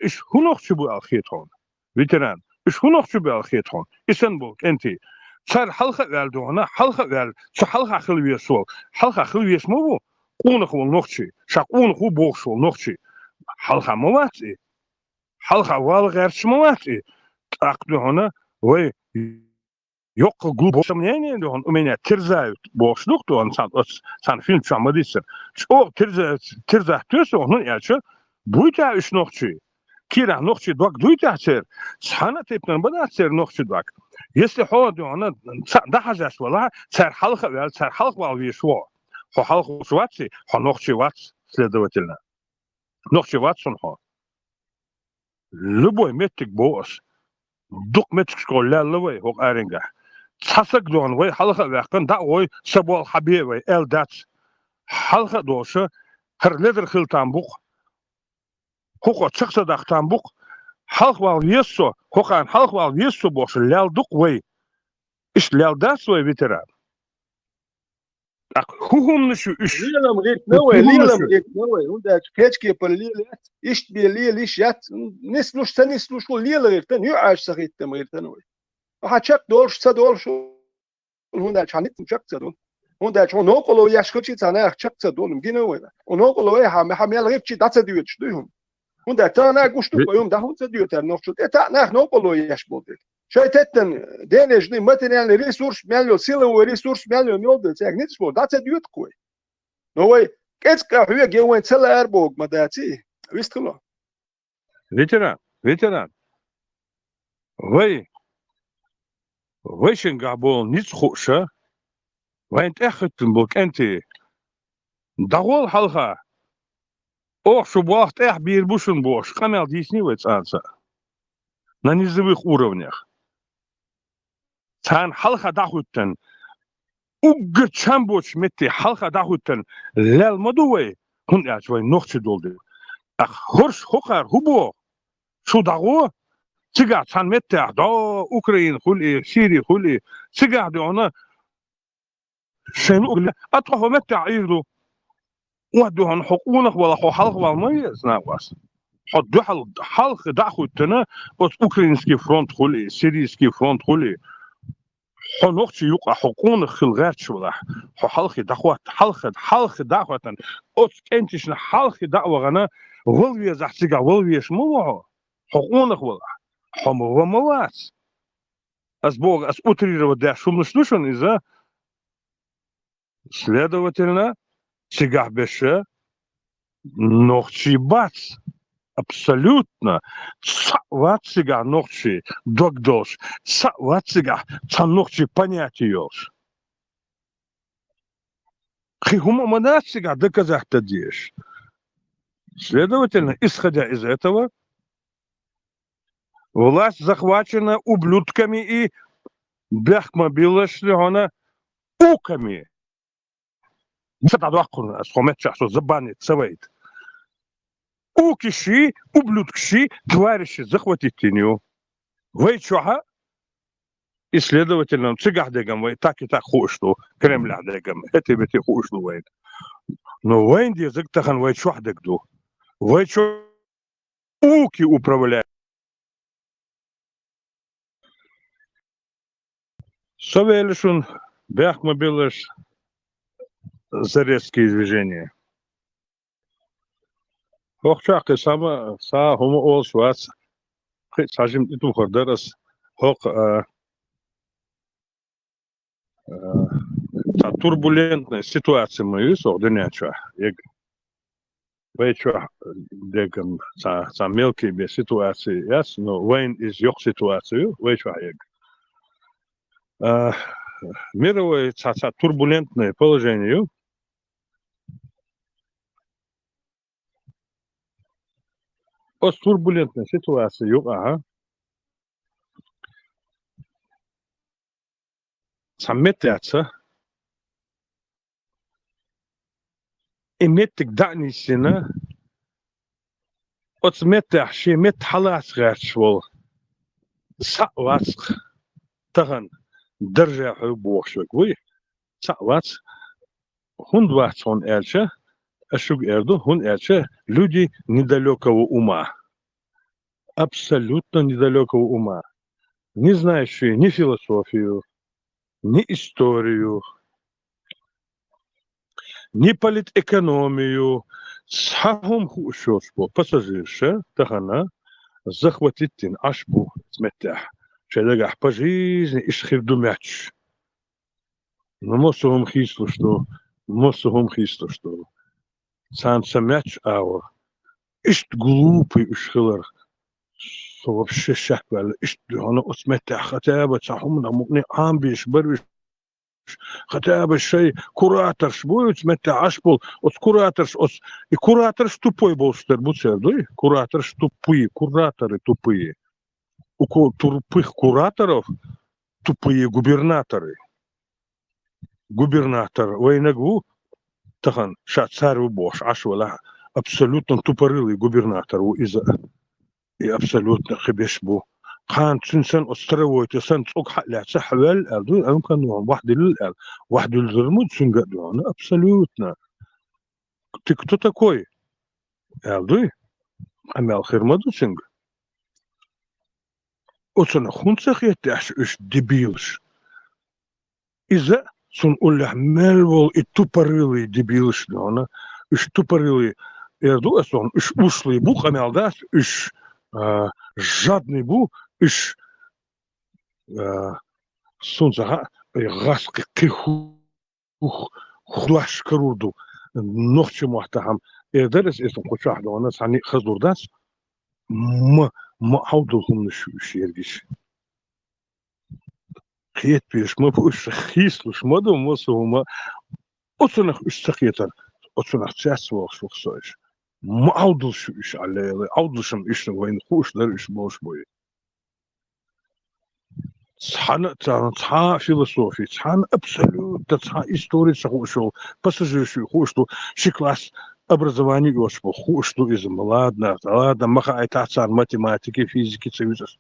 إيش هو نخشبوا الخيطون فيتران إيش هو نخشبوا الخيطون إسنبوك أنتي صار حلقة والدونا حلقة وال شو حلقة خلوية سوال حلقة خلوية سمو قونك والنخشي شاقونك هو بوش والنخشي حلقة مواتي حلقة والغير سمواتي أقدر هنا وي يوق جروب سمنيني دهون أمينة ترزايت بوشلوك دهون سان فيلم شو عمديسر شو ترزايت ترسو هون يالش بويتا إيش نوخشي كيرا نوخشي دوك دويتا سير سحنا تيبنا بدا سير نوخشي دوك يسلي حوا دهون ده حاجة ولا سير حلقة ويال سير حلقة والويشوا هو حلقة واتسي هو نوخشي واتس سلدوتلنا نوخشي واتسون هو لبوي متك بوس دوك متك سكولا لوي هو ارنجا تحسك دون وي حلقه واقن دا وي سبول حبيب وي ال دات حلقه دوشه هر لدر خلتان بوق هو تشخص دختان بوق حلق وال يسو هو كان حلق وال يسو بوس لال دوك وي ايش لال دات وي فيتران هم نشو ايش ليلم غير نوي ودا كيتشكي بالليلات ايش بالليل ايش يات نسلوش ليل غير تن يعاش سخيت تم غير تنوي وحشك دولش صدولش هوندا چانيت چك صدول هوندا چون نوقلو ياشكوچي تانا چك صدول مگينوي ونوقلو هم غير چي دات ديوت دوهم هوندا تانا گوشتو يوم ده هوندا ديوتر نوقشو اتا نخ نوقلو ياش بولد شايتتن денежный материальный ресурс мяло силовой ресурс мяло нолда цег нет что да це дьют кой но вы кецка хуя геуэн целый арбог мадати вистло ветеран вы شنقابول نيت خوشة وانت اخدتن بوك انتي دغول حلقة اوخ شبواخت اخ بيربوشن بوش قمال ديسني ويتسانسا на низовых уровнях تان حلقة داخوتن угр чамбоч метти حلقة داخوتن لال مدوي هون اجوي نوخش دولدي اخ هرش خوخر هبو شو داغو تيغا تان متي دا اوكرين خولي سيري خولي تيغا دي انا شنو أطفهم تعيروا ودوهن حقوقنا ولا حلق والميز ناقص حد حلق دعوة تنا بس أوكرانسكي فرونت خلي سيريسكي فرونت خلي حنوقش يقع حقوقنا خلقات شولح حلق دعوة حلق دعوة أوت كنتش حلق دعوة غنا غلبي زحتيجا غلبي شموه حقوقنا ولا حم وموات أسبوع أوتري ودع شو مشلوشن إذا следовательно цигах беше ногчи бац абсолютно цават цигах ногчи догдош цават цигах ца ногчи понятиёш хихума мана цигах доказах тадиш. Следовательно, исходя из этого, власть захвачена ублюдками и бляхмобила шлёна уками. تتذكر أسخمت شخص زبانة سويت وكشي ублюдкши тварищи захватительню вейчуха и следовательно цигах дегам вей так и так хушлу Кремля дегам это бити хушлу вей но вейн язык тахан вейчух дегду вейчу уки управляют совелишун бяхмобилыш за резкие движения. Хохчак и сама са хомо ол швац. Сажим иту хордерас хох та турбулентная ситуация мою сорденяча. Яг вейча дегам са мелкие бе ситуации яс, но вейн из ёх ситуацию вейча яг. Мировое турбулентное положение от турбулентной ситуации, самметятся, иметь дани сина, от сметящий мет халас гачвол, саваск, таган, держа бошек, вы, савас, хундвац он эльча, Ашуг Эрду, он это люди недалекого ума. Абсолютно недалекого ума. Не знающие ни философию, ни историю, ни политэкономию. Сахом хушошпо пассажирша, тахана, захватит тин ашбу сметях. Шелегах по жизни и шхирду мяч. Но мосовым хисло, что Сан самяч аур. Ишт глупый ушхилар. Что вообще шахвал. Ишт оно осметя хотя бы цахумна мукни амбиш барвиш. Хотя бы шей куратор шбует сметя ашпол. От куратор и куратор тупой был штербуцердуй. Куратор тупые, кураторы тупые. У тупых кураторов тупые губернаторы. Губернатор войнагу тахан шацару бош ашвала абсолютно тупорылый губернатор и абсолютно хебешбу хан цинсан островой тсан цук халя сахвал алду амкан واحد الزرмут цунгадуна абсолютно. Ты кто такой? Алду амал хирмаду цинг. Оцна хунцах яташ уж дебилш. Из-за Сон улях мельвол и тупорылый дебилш, да, и тупорылый эрду, сон, и ушлый бух, амелдас, и жадный бух, и сон зага, и гаски киху, хлаш каруду, ночью махтахам, эрдерес, и сон кучах, да, нас они хаздурдас, ма аудулхум нишуш ергиш. Хет пиш, мы пусть хислуш, мы мосума, оценах устахетар, оценах часвал шухсоиш. Мы аудулшуш, але аудулшам ишн войн хуш, дар иш бош бой. Цхана философия, цхан абсолютно, цхан история хушел, пассажирший хушту, шиклас образование гошпо, хушту из ладно, маха айтацар математики, физики, цивилизации.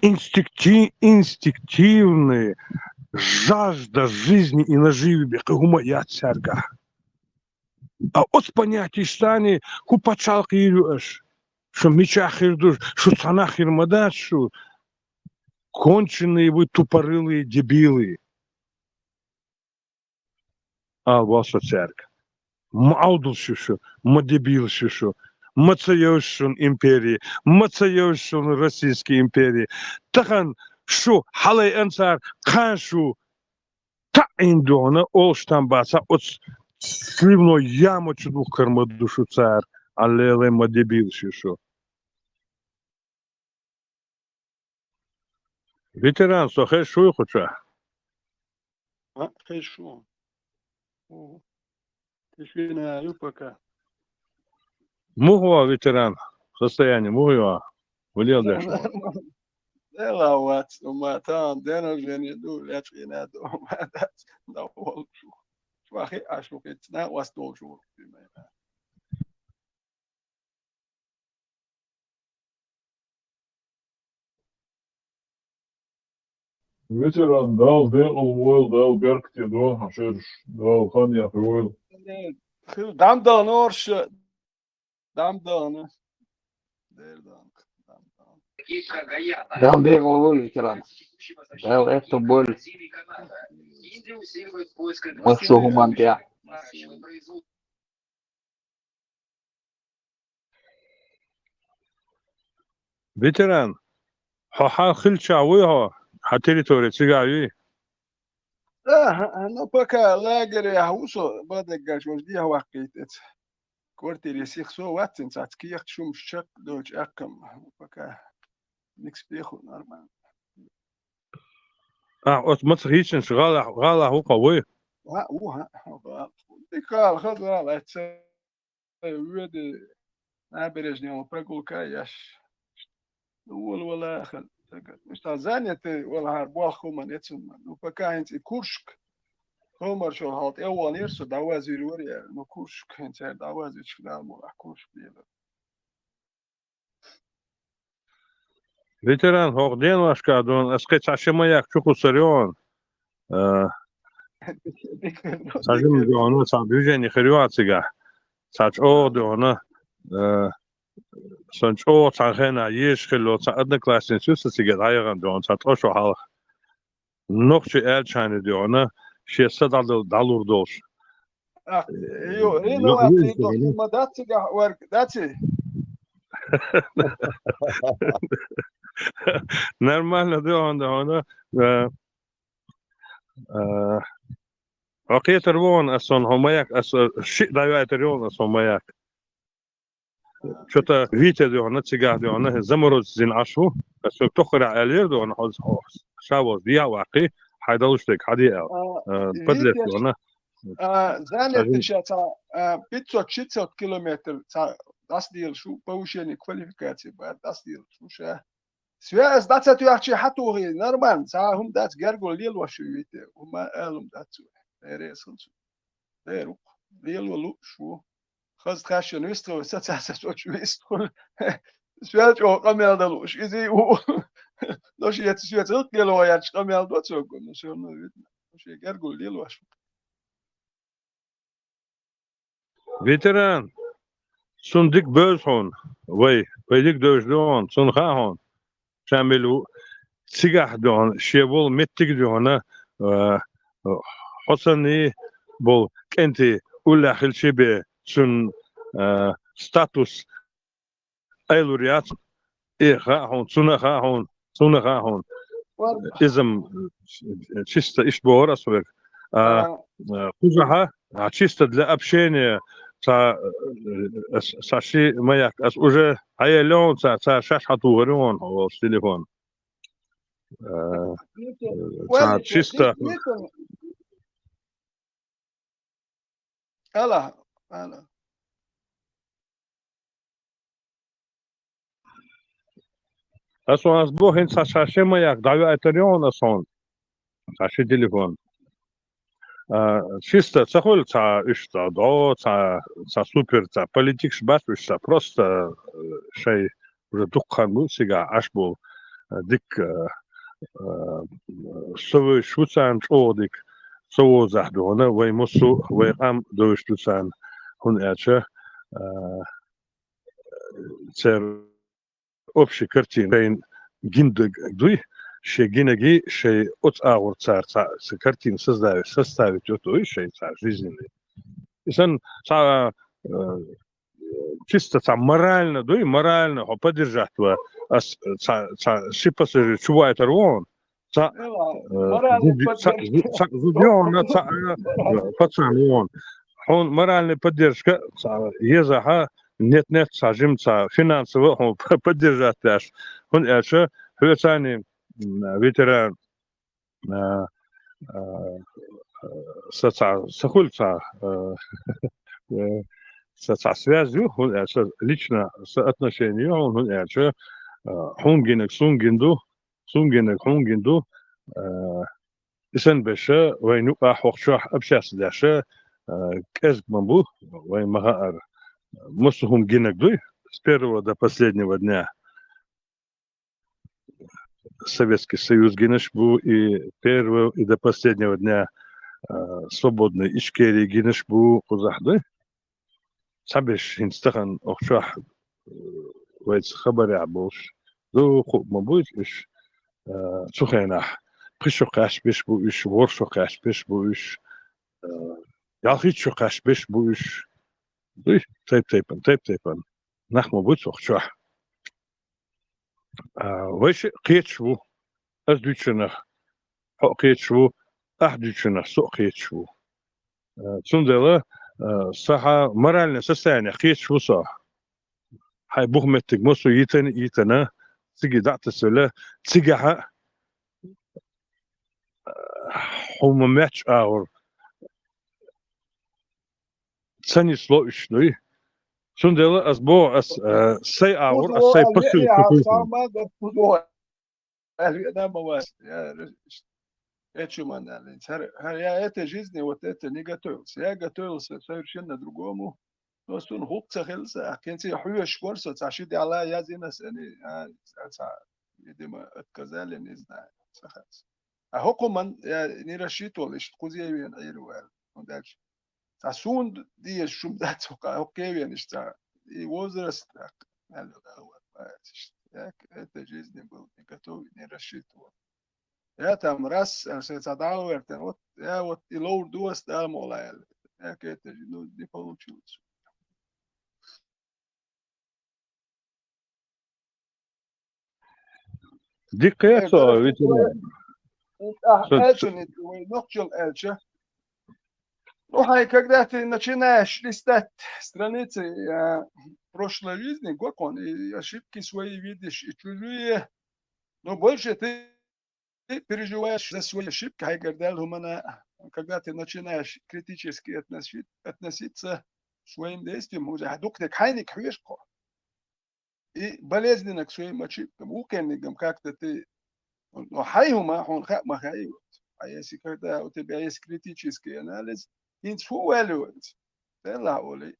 Инстинктивные жажда жизни и наживы бекума я церга. А от понятий стани купачал кирюш, что мечахирдуш, что цанахирмадат, что конченые вы тупорылые дебилы. А ваша церковь. Маудулшишу, мадебилшишу, мацаёшшун империи, мацаёшшун Российской империи. Тахан шу халай ансар каншу та индона олштамбаса от сливной яму чудух кармадушу цар, аллеле мадебилшишу. Ветеран, сохай шуй хоча. Хорошо. Тишина, пока. Мугва ветеран, состояние мугва. Вылел дальше. Ela wats no matan dena geni do letrina do matat da wol. Wache acho que na was do jo. Ветеран дал дел уйл дал беркте до хашерш дал хания уйл. Dam da norş dam da ne. Dal bego ветеран. Dal это боль. Вот что гумантия. Ветеран, ха хилча уйха, ха территория цигавي. No пока лагерь я усо бадега жди вaqtet. Квартире сих со ватсен цацких шум шак доч акам пока никс пеху нормально. от мацхичен гала هو قوي. Дикал хадла лаце веде набережную прогулка яш. ولا خل مش تنزانيا ولا هربوا خومن يتسمى وبكا انت كورشك هومر شو هات اول يرسو دوازي روريا نو كورشك انت دوازي شفنا مولا كورشك بيلا Ветеран, хохден вашка, дон, аскет сашемаяк чукусарион. Сажим дона, сабюжени хриуацига. Сач о дона, санч о цахена еш хило, са одноклассник сусасига дайган дон, сач о шо халах. Нохчи элчани дона, шеста далур долш. ايوه رينا وقتي ما داتي ورك داتي Нормально дона. Окей, тервон, асон хомаяк, ас ши даю тервон, асон хомаяк. Что-то Витя дона, цигар дона, замороз зин ашу, ас тохра алер дона, шавоз дия вақи, хайдалуштек хадия, подлет дона. Занят сейчас 500-600 километров, das дел шу повышение квалификации, das дел шу. Связь датся туячи хатуги нормально, сахум дац гергол лил вашу вите, ума элум дацу. Эресунцу. Деру лил лу шу. Хаз тхашен вистро сацаса чочу вистро. Связь о камел далуш. Изи у. Дош яц связь рут лил яч камел доцу гон, всё равно видно. Дош гергол лил вашу. Ветеран, сундик бözhon, вейдик дöjdön, sun khahon. شاملو سيجح دون شيبول متك دون حسني بول كنتي ولا خل شبه سن ستاتوس ايلوريات ايه خاهون سنة خاهون ازم чисто اشبور اسوك خزها чисто для общения саши маяк ас уже аялон са шашхату горон о с телефон чисто Ала ас у нас бохин са шаши маяк даю атерион асон саши телефон чисто цахол ца ишта до ца супер ца политик шбат ишта просто шей уже дукхан мусига ашбул дик سوي شو سان شودك سو زحدونا ويمسو ويقام دوش لسان هون اتشا سر أبشي كرتين بين جندق دوي شي جينجي شي أت أور صار سكرتين سستاوي جوتوي شي صار жизненный. إذن صار чисто там морально, да и морально, поддержать его, шипасы чувает рвон, зубьон, пацан он, моральная поддержка, езаха, нет, сажим, финансово поддержать аж, он еще, хвецани, ветеран, сахульца, со связью, лично с отношением, он это хунгинек, сунгинду, إسن بشه وينو أحوخشوا أبشاس داشه كأزك мамбу, وين مهار مسهم гинек дуй с первого до последнего дня Советский Союз гинеш был и первого и до последнего дня свободный Ичкерии гинеш был кузахды. Сабиш инстахан охшах ويت خبر عبوش ذو خب مبوش إيش سخينة خشوا قاش بيش بوش ورشوا قاش بيش بوش يالخيتشوا قاش بيش بوش ذي تيبن نخ مبوش أخشاه ويش قيتشوا أزدوتشنا قيتشوا أحدوتشنا سوق قيتشوا تندلا صحة مرالنا سسانة قيتشوا صح هاي بوهمتك مصو يتنا تيجي دعت السلا تيجي هم ماتش اور ثاني سلو إشنوي سندلا أسبوع سي اور سي بسيط أنا مواس эти манали. Я это жизни вот это не готовился. Я готовился совершенно другому. Но сон хукца хелса. Кенти хуешь корсо. Цашиди Аллах я зинас. Видимо, отказали, не знаю. А хукуман не рассчитывал, что кузевин айруэл. Дальше. А сон диес шум дать хукевин, что и возраст. Это жизни был не готов, не рассчитывал. Я там раз, задал вот я вот и лоур дуас дал мола, я это не получилось. Дикая ветеран. Ну, когда ты начинаешь листать страницы прошлой жизни, Гокон, и ошибки свои видишь, и чужие, но больше ты переживаешь за свои ошибки, когда ты начинаешь критически относиться к своим действиям, уже и болезненно к своим ошибкам, укеннигам, как-то ты, но хайхума, он хапма хайвот. А если когда у тебя есть критический анализ, инсфуэлюет, это лаули.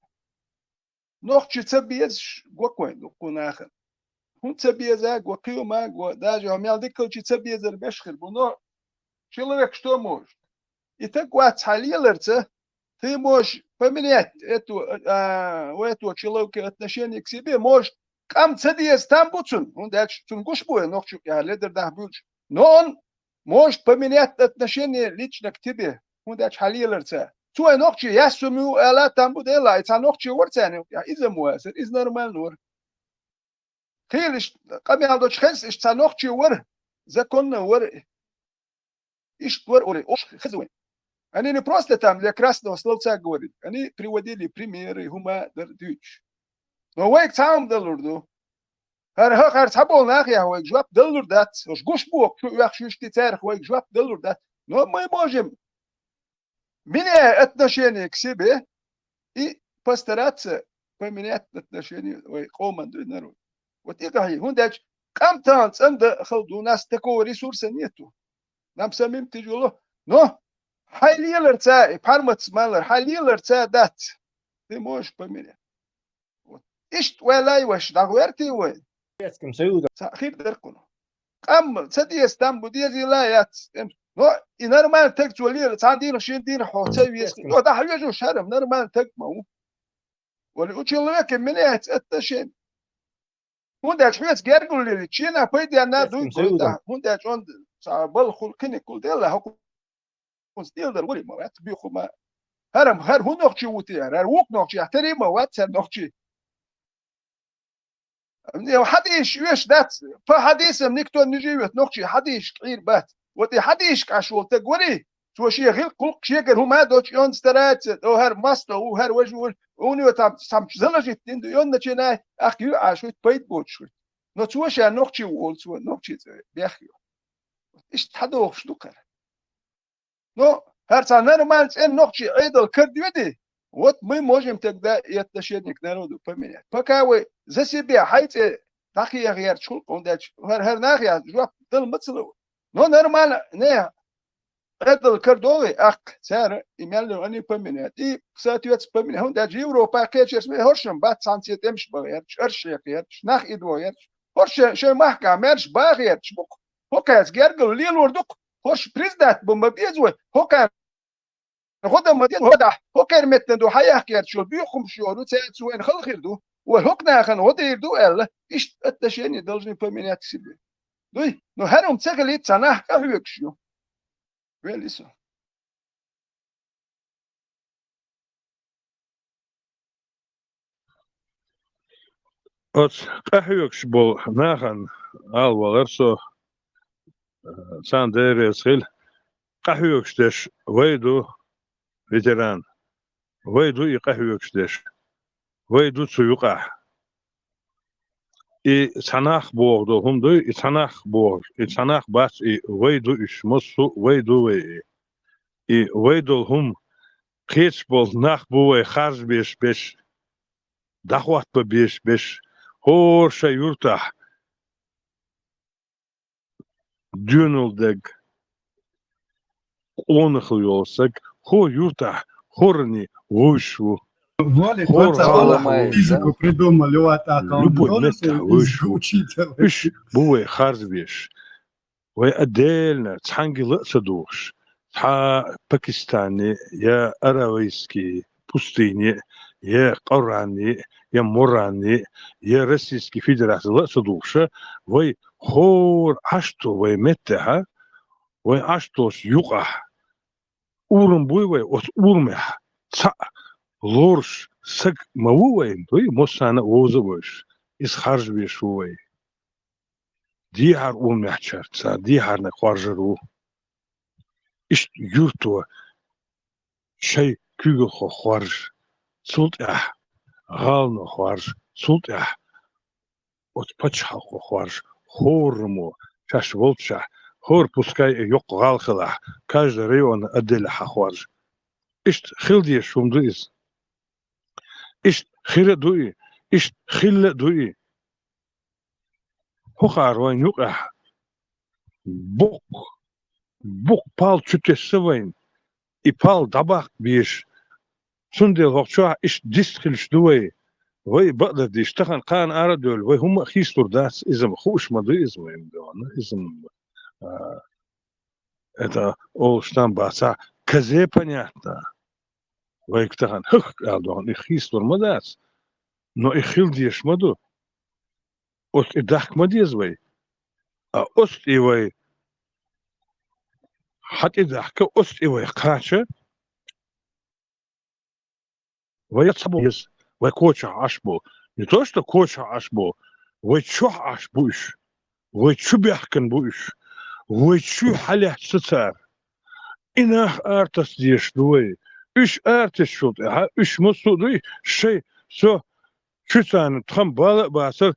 Но хочется без гокоин, гокунахан. هم تبيزا وقيوما وداجو عمال ديكو تشي تبيزا البشخر بنو человек что может. И так вот халилерца ты можешь поменять у этого человека отношение к себе, можешь кам цедиес там буцун, он дальше цунгуш буя, нохчук я лидер да бюч. Но он может поменять отношение лично к тебе, он дальше халилерца. Цуя нохчи я сумю эла там будела, и ца нохчи ворцане, я изамуэсер, из нормальный. خيلش قبل هذا خلص إيش تنوخشي ور زكون ور إيش ور أوش خزوين أنا نبروست تام لكراسنا وصلوا تاجوري أنا приводили примеры هما دردوش но ويك تام دلوردو هر خير تحبون ناخيا ويك جواب دلوردات وش قش بوك شو يخشوش تتارخ ويك جواب دلوردات но мы можем меняя отношение к себе и постараться поменять отношение команду народ. Вот это هي هون داش كم تانس عند خلدو ناس تكو ريسورس نيتو نام سميم تجولو نو حاليا لرتا بارمت سمالر حاليا لرتا دات ты можешь поменять вот ايش ولا يوش دغورتي وين Советским Союзом صحيح دركونو قام سديس تام بديزي لا يات نو نورمال تك تولي تعدين شين دين حوتي يس نو ده حاجه شرم نورمال تك مو ولا وتشيل لك من اتشين هوندا شويس جرجل اللي تشينا بيدي انا دوي كودا هوندا جون صابل خل كني كل ديلا هكو ستيل در ولي ما بيخو ما هرم هر هو نوخشي وتي هر ووك نوخشي احتري ما وات نوخشي حديش يش دات فحديث نكتو نجيبت نوخشي حديش كثير بات وتي حديش كاشول تقولي شو شيء غير كل شيء غير هما دوتش يون سترات او هر ماستر او هر وجول اونيو تام سام زلجت دين يون نتشنا اخيو عشوت بيت بوتش نو توش نوخشي وول سو نوخشي بيخيو ايش تحدوخ شدوكر نو هرتا نورمال ان نوخشي ايدل كرديدي وات مي موجم تقدا يتشينك نارودو بمنيت فكاوي زسي بي حيت تاخي غير شو قونداش هر ناخيا جواب دل متسلو نو نورمال نه ايدل كردوي اخ سار ايميل اني بمنيت اي ساتيوت بمنيت هون داج اوروبا كيتشس مي هورشم بات سانسي تمش بغير ارش يقير ناخ ادوير هورش شو محكمه مرش باغير بوك هوكاس جرجل ليل وردق هوش بريزدات بمبيزوي هوكا خدها مدين هدا هوكر متندو حيحكي شو بيخم شو دو تسات وين خل خير دو وهوكنا خن هدا يردو ال ايش التشيني دلجني بمنيات سيبي دوي نو هرم تسغلي تناه كهيكشو ويليسو ات قهوكش بول ناخن al walerso san deres khil qahwoksh desh waydu veteran waydu I qahwoksh desh waydu tsuyuqah I sanakh bordo humdu I sanakh bor I sanakh bas I waydu ish mosu waydu I waydu hum khits bol nakh bu kharz besh dakhwat besh hor shayurtah dünüldeg onıqlı olsak ho yurtah хорни вышву Воли, физику придумали, вот любой мета вышву إيش بوي خارزبيش وي أدلنا تحنجي لقصدوش تحا باكستاني يا أراويسكي بوستيني يا قراني يا موراني يا روسيسكي فيدراسي لقصدوش وي خور عشتو وي متها وي عشتوش يقح أورم بوي وي أورمح تسع لورش سك مووين وي موسانا ووزوش إس خارج بيش وي دي هار أورمح تشارتسا دي هار نخوارجرو إش يورتو شي كيغو خوارج سلط غالنا خوارج سلط وتبتشح خوارج خورمو شاش волча хор пускай ёк галхыла каждый район отдельно хохварж ишт хилди шумду из ишт хире дуи ишт хилле дуи хохар ван юк бук пал чутесвайн и пал дабах биш сундел вокча ишт дисхилш дуи وي بقدر دي اشتغل قان اردول وي هم خيستور داس ازم خوش مدو ازم ازم это ол штам баса казе понятно вой ктаган хх алдон их хистор мадас но их хилдиш маду ост идах мадез вой а ост и вой хат идах ка ост и вой кача вой цабуз вой коча ашбу не то что коча ашбу вой чох ашбуш вой чубяхкан буш وي شو حالة ستار إنه أرتس ديش دوي إيش أرتس شو إيش مصدوي شيء سو شو ثان تخم بالق باسر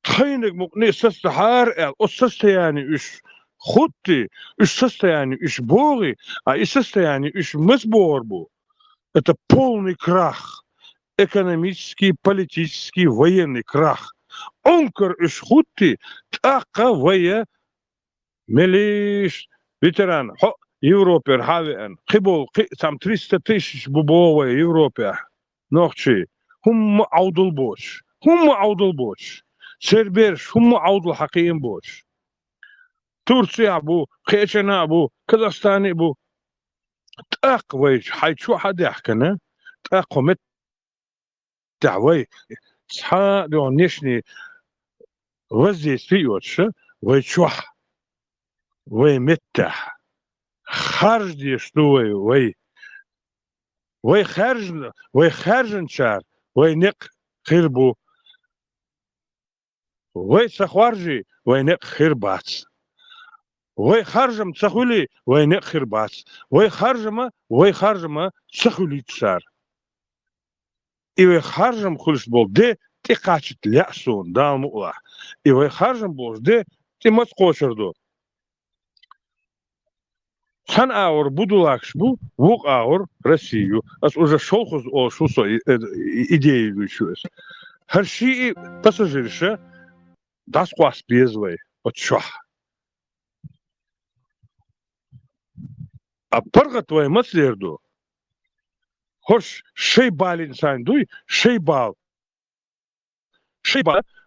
تخينك مقني سستحار أسست يعني إيش خطي إيش سست يعني إيش بوغي إيش سست يعني إيش مسبور بو это полный крах экономический политический военный крах онкер إيش خطي تأقوى مليش ветеран Европер хавен خبول сам 300 000 бубовой Европе нохчи هم عودل بوش серберш هم عودل حقيم بوش Турция бу, Чечена бу, Казахстан бу. تأقوي حيشو حد يحكنا تأقومت دعوي صحا دو نشني وزي سيوتش ويشوح ويمتح خارج دي شنوي وي خارج شار وينق خربو وي سخوارجي وينق خربات وي خارجم تسخولي وينق خربات وي خارجما تسخولي تشار إيوه خارجم خلش بول دي تقاشت لأسون دام الله إيوه خارجم بول دي تمت قوشردو Сан аур будулакш бу, вук аур Россию. Ас уже шолхуз о шусо идеи гучуес. Харши пассажирша дас квас безвай от шах. А парга твой маслерду. Хош шей балин сан дуй, шей бал.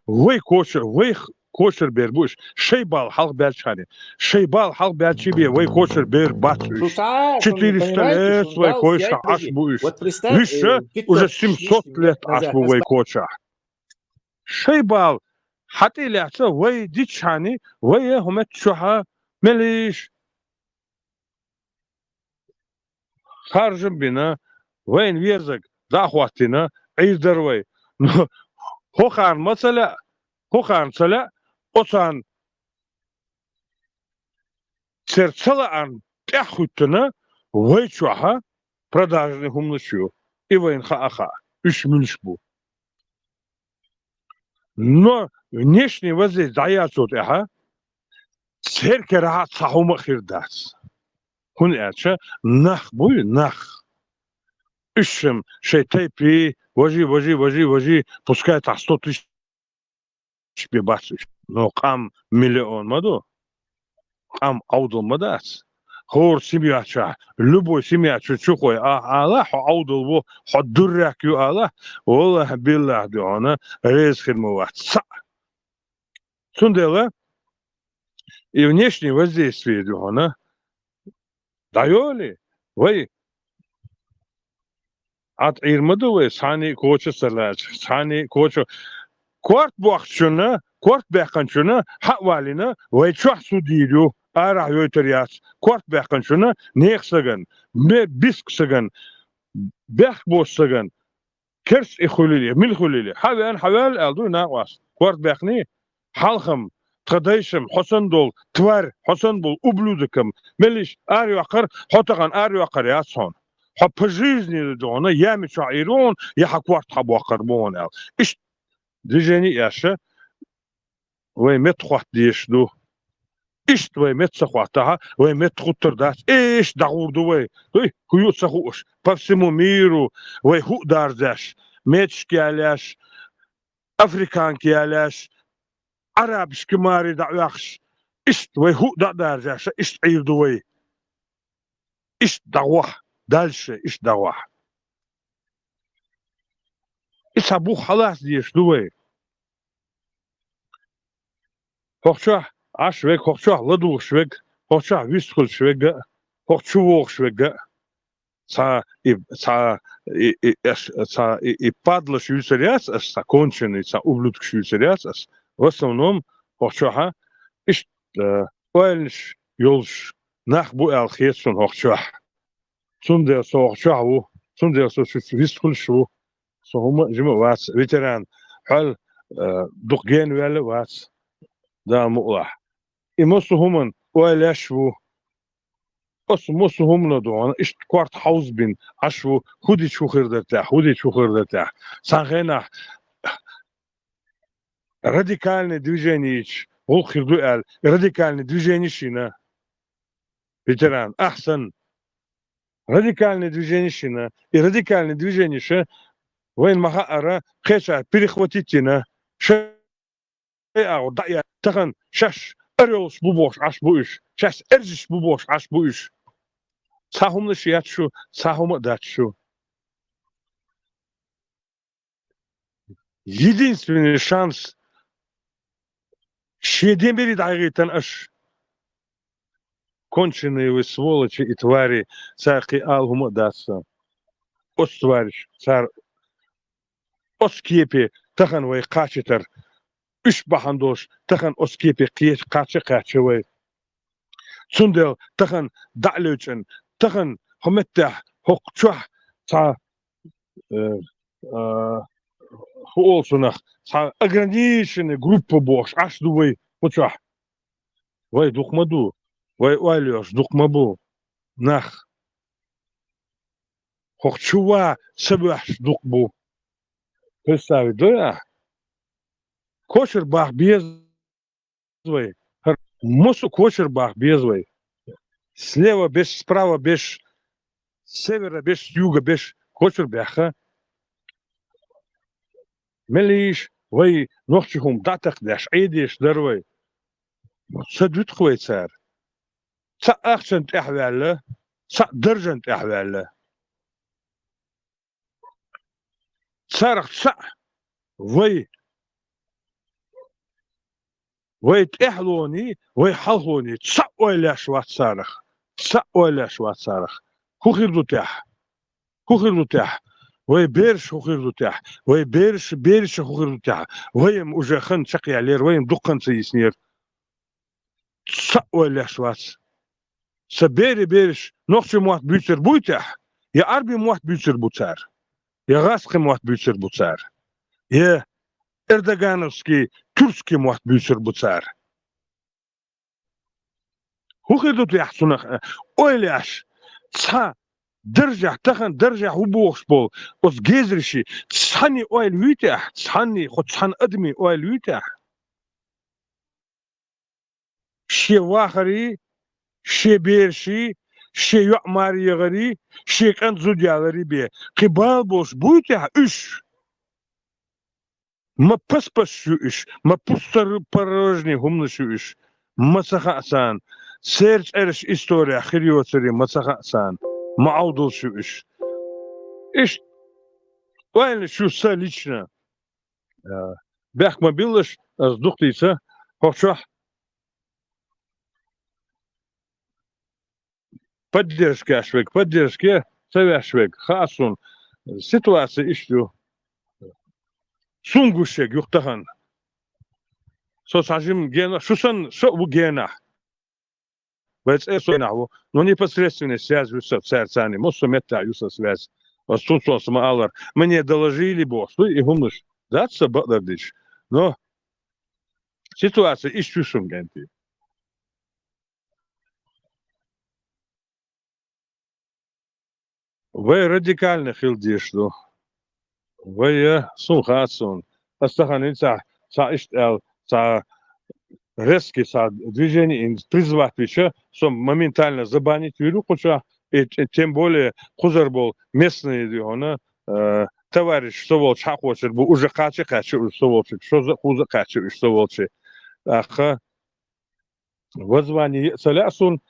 Вой кошер бер буш. Шей бал халк белчани. Шей бал халк белчибе, вой кошер бер батвиш. 400 лет вой кошер аш буш. Више уже 700 лет аш бу вой кошер. Шей бал хати ляца вой дичани, вой хумет чуха мелиш. Харжым бина, войн везак, захватина, айздарвай. Хохан масаля, хохан саля, осан церцала ан пяхутина, вайчуаха, продажный хумнащу, и войн хааха, ушмюншбу. Но внешний воздействие даяцот эха, церкера цахума хирдац. Hun erçe nah buy nah. Üşüm şey teypi vaji пускай так 100 тысяч бебасыш. Но кам миллион маду. Кам аудылмадас. Хор семьяча, любой семьяча чухой, Аллах аудыл во, хаддуррак ю Аллах, Аллах биллах диона, рез хирмуват. Сундела и внешнее воздействие диона. Дайоли, вай от ирмаду вай сани коча салач, сани коча кварт бахчуна, кварт баханчуна, хавалина, вай чах судирю, ара йотеряц, кварт баханчуна, нехсаган, ме бисксаган, бахбосаган, керс ихулили, милхулили, хавал алду нaqwas, кварт бахни, халхам Традайшим, Хосан дол, тварь, Хосан был ублюдоком, мелиш, арюакар, хотаган арюакар ясон. Ха по жизни дона, я меча ирон, я хакварт хабуакар бонел. Иш движение яша, вай метхуат дешду. Иш твой метсахуатаха, вай метхуттердас, иш дагурду вай, куют сахуш, по всему миру, вай худардаш, мечки аляш, африканки аляш, Арабский мари да яхш, ишт вай ху да даржаша, ишт айрдуай, ишт дawah, дальше ишт dawah. Исабу халас диеш дуай. Хохча ашвек, хохча ладух швек, хохча висхул швега, хохчу вох швега. Са и падлаш юсеряц, са конченый, са ублюдок юсеряц, в основном хохчаха ишт ойлш ёлш нах бу алхиетсон хохчах. Сунде со хохчаху, сунде со висхулшу, со хума жима вац ветеран, хал духген вэлэ вац да мула. И мосу хуман ойлашву, ос мосу хумна дуана ишт кварт хаус бин ашву худи чухырдата, санхена радикальное движение, радикальное движение Шина, ветеран, ахсан, радикальное движение Шина и радикальное движение Ша, войн махаара, хеша, перехватитина, ша, дая, тахан, шаш, орелш бубош, аш буиш, шаш, эрзиш бубош, аш буиш, сахумна шиятшу, сахума датшу. Единственный шанс Шеден бери дайгытан аш. конченые вы сволочи и твари, царки алгума даться. Ос тварищ, цар, ос кепи, тахан вай качетер, үш бахандош, тахан ос кепи качевай. Цундел, тахан далючен, тахан хометтах, хокчуах, ца, холсунах, ца ограниченная группа бош, аж дувай, мучах. Вай духмаду, вай уайлёш, духмабу, нах. Хохчува собаш духбу. Представь, да? Кошер бах безвой. Мосу кошер бах безвой. Слева без, справа без, с севера без, с юга без кошер бяха. Мелиш, вай нохчихум датах даш, эйдиш дарвай. Садвит хвай цар. Ца ахчант ахвалла, ца държант ахвалла. Царах ца, вай تحلوني ويحلوني تصقوا إلى شوات صارخ تصقوا إلى شوات صارخ هو خير دو تح ويبيرش هو خير دو تح ويبيرش هو خير دو تح ويم وجاخن شقي علير ويم دقن سيسنير تصقوا إلى شوات سبيري بيرش نوخشي موات بيتر بويتح يا عربي موات بيتر بوتار يا غاسقي موات بيتر بوتار يا Эрдогановский, турский моht бюсер буцар. Хухидут яхсунах, ойляш, ца, держах, тахан держах убохш бол, ос гезриши, цани ойл витях, цани, хот цан адми ойл витях. Ше вахари, ше берши, ше юамари ягари, ше канзудялари бе. Кибал бош буйтях, үш. ما بس شوش ما بستر برожни гумны шуиш масахасан серч эрш история хириотери масахасан маудул шуиш иш вайн шуса лично бях мобилыш сдухтица хоча поддержка швек поддержки совяшвек хасун ситуация ищу Сунгушек юхтахан. Сосажим гена, шусан у гена. Ведь это наху, но непосредственно связь с царцами, может метта юса связь. Вот тут смалар. Мне доложили бог, что и гумныш. Даться бадардиш. Но ситуация ищущим генти. Вы радикально хилдиш, что ويا سون خاصون استخدم إشتغل резкий движение призвать еще, что моментально забанить вирус, и тем более хузар был местный, он товарищ, что волчь, хочет, уже хочу, что волчь, что за хузар хочу, что волчь, аха, воззвание солясун,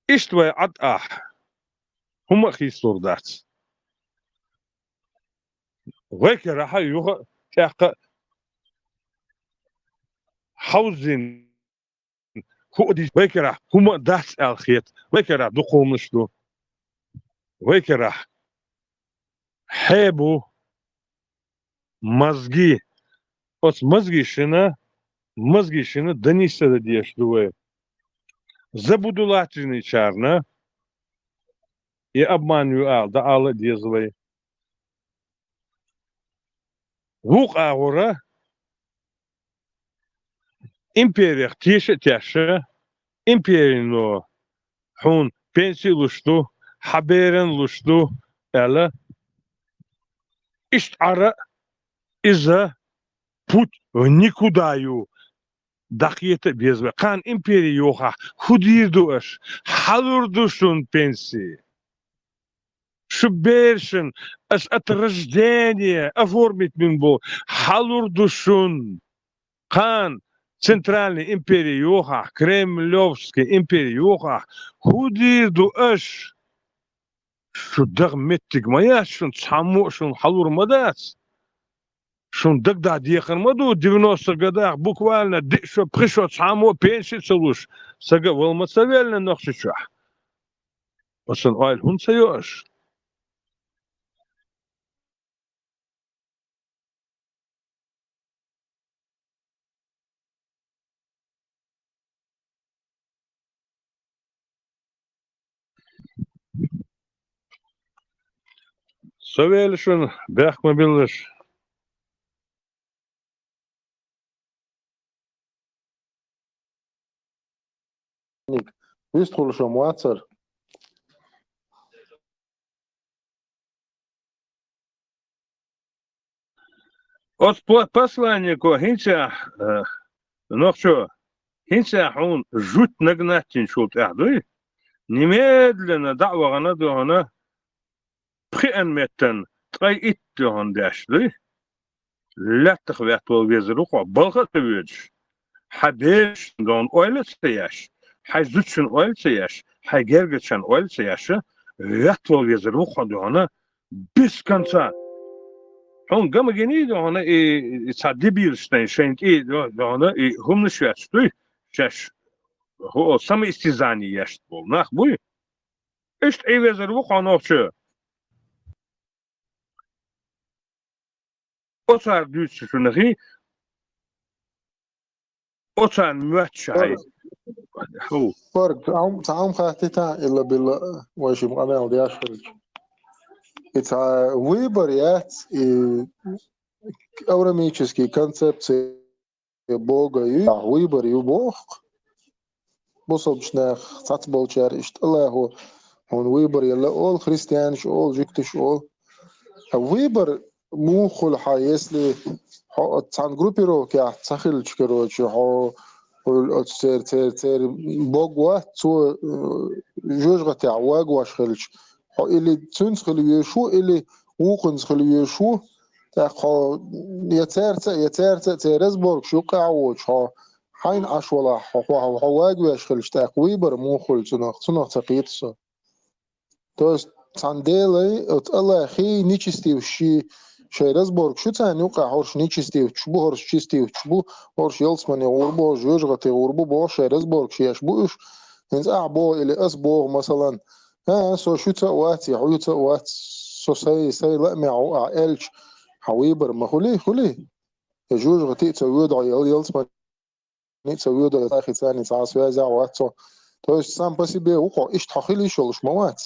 иштвай ад ах. هم خيستور دات ويك راح يوغ تاق حوزن هو دي ويك راح هم دات الخيط ويك راح دقوم نشدو ويك راح حيبو مزجي ос мозги шина донесся до дештуе забудулатный чарна и обманывал, да алла дезвай. Вук агура империя тише, империно хун пенсии лушту, хаберен лушту, эла иштара из-за путь в никудаю. Дахьета безвы. Кан империя йоха, худирдуаш, халурдушун пенсии. Шубершин, аж от рождения оформить минбо, халурдушун, хан, центральной империи Йоха, Кремлевской империи Йоха, худирду аж, что дагметтик моя, что цаму, что халур мадац, Шун тогда дехармаду в 90-х годах буквально что пришел само пенсии целуш. Сага волмацавельно нохчича. Осан айл хун сайош. Совелишун бяхмабилыш. Вистхул шо муацар. От посланнику хинча нохчо. Хинча хун жут нагнатин шут ахдуй. Немедленно дa'вагana dohana прианметтен трай иттохан дашлуй. Латтах вятвал везруха балха төвөж. Хабеш дон ойлсаяш. Хайзутшун ойлсаяш. Хайгергечен ойлсаяш. Вятвал везруха доhana без конца. Он гамагени доhana садибилштейн шенк доhana хумнышвятстуй. Шаш هو سم استيزاني يشتبول ناخ بوي اشت اي وزر وقع نوفشو اوصار دوش شنخي اوصار مواتش هاي هو فرق تعاوم خاطيتا إلا بالله واشي مقامع ودياش فرق إتع ويبريات أوراميتشسكي концепции Бога и выбор и Бог. بوصل цац болчар ишт Аллаху он выбор يلا all христианш all жиктиш all выбор мухул ха если цан группиро кя цахилч короче ха цер Бог ва цу жожга тя ваг ваш хилч ха или цунс хилвешу или ухунс хилвешу та ха يترت ترزبورг شوقعوش ها حين أشولا حواج ويشخلش تقويبر مو خل صنع تقيتسا توست صندلي الله خي نيچستي وشي شيرزبورg شو تاني يوقع هورش نيچستي وشبو هورش چستي وشبو هورش يلسمني غوربو جوجغتي غوربو بو شيرزبورg شيشبوش هنز أعبو إلي أسبوغ مثلا ها سو شو تقواتي حيو تقوات سو سي لأمعو أعقلش حويبر ما خلي جوجغتي تسويدو يلسمني تسويه ده تاخد ثاني ساعة سوازع واتسو توش سام بس بيه وقع إيش تخيل يشولش موات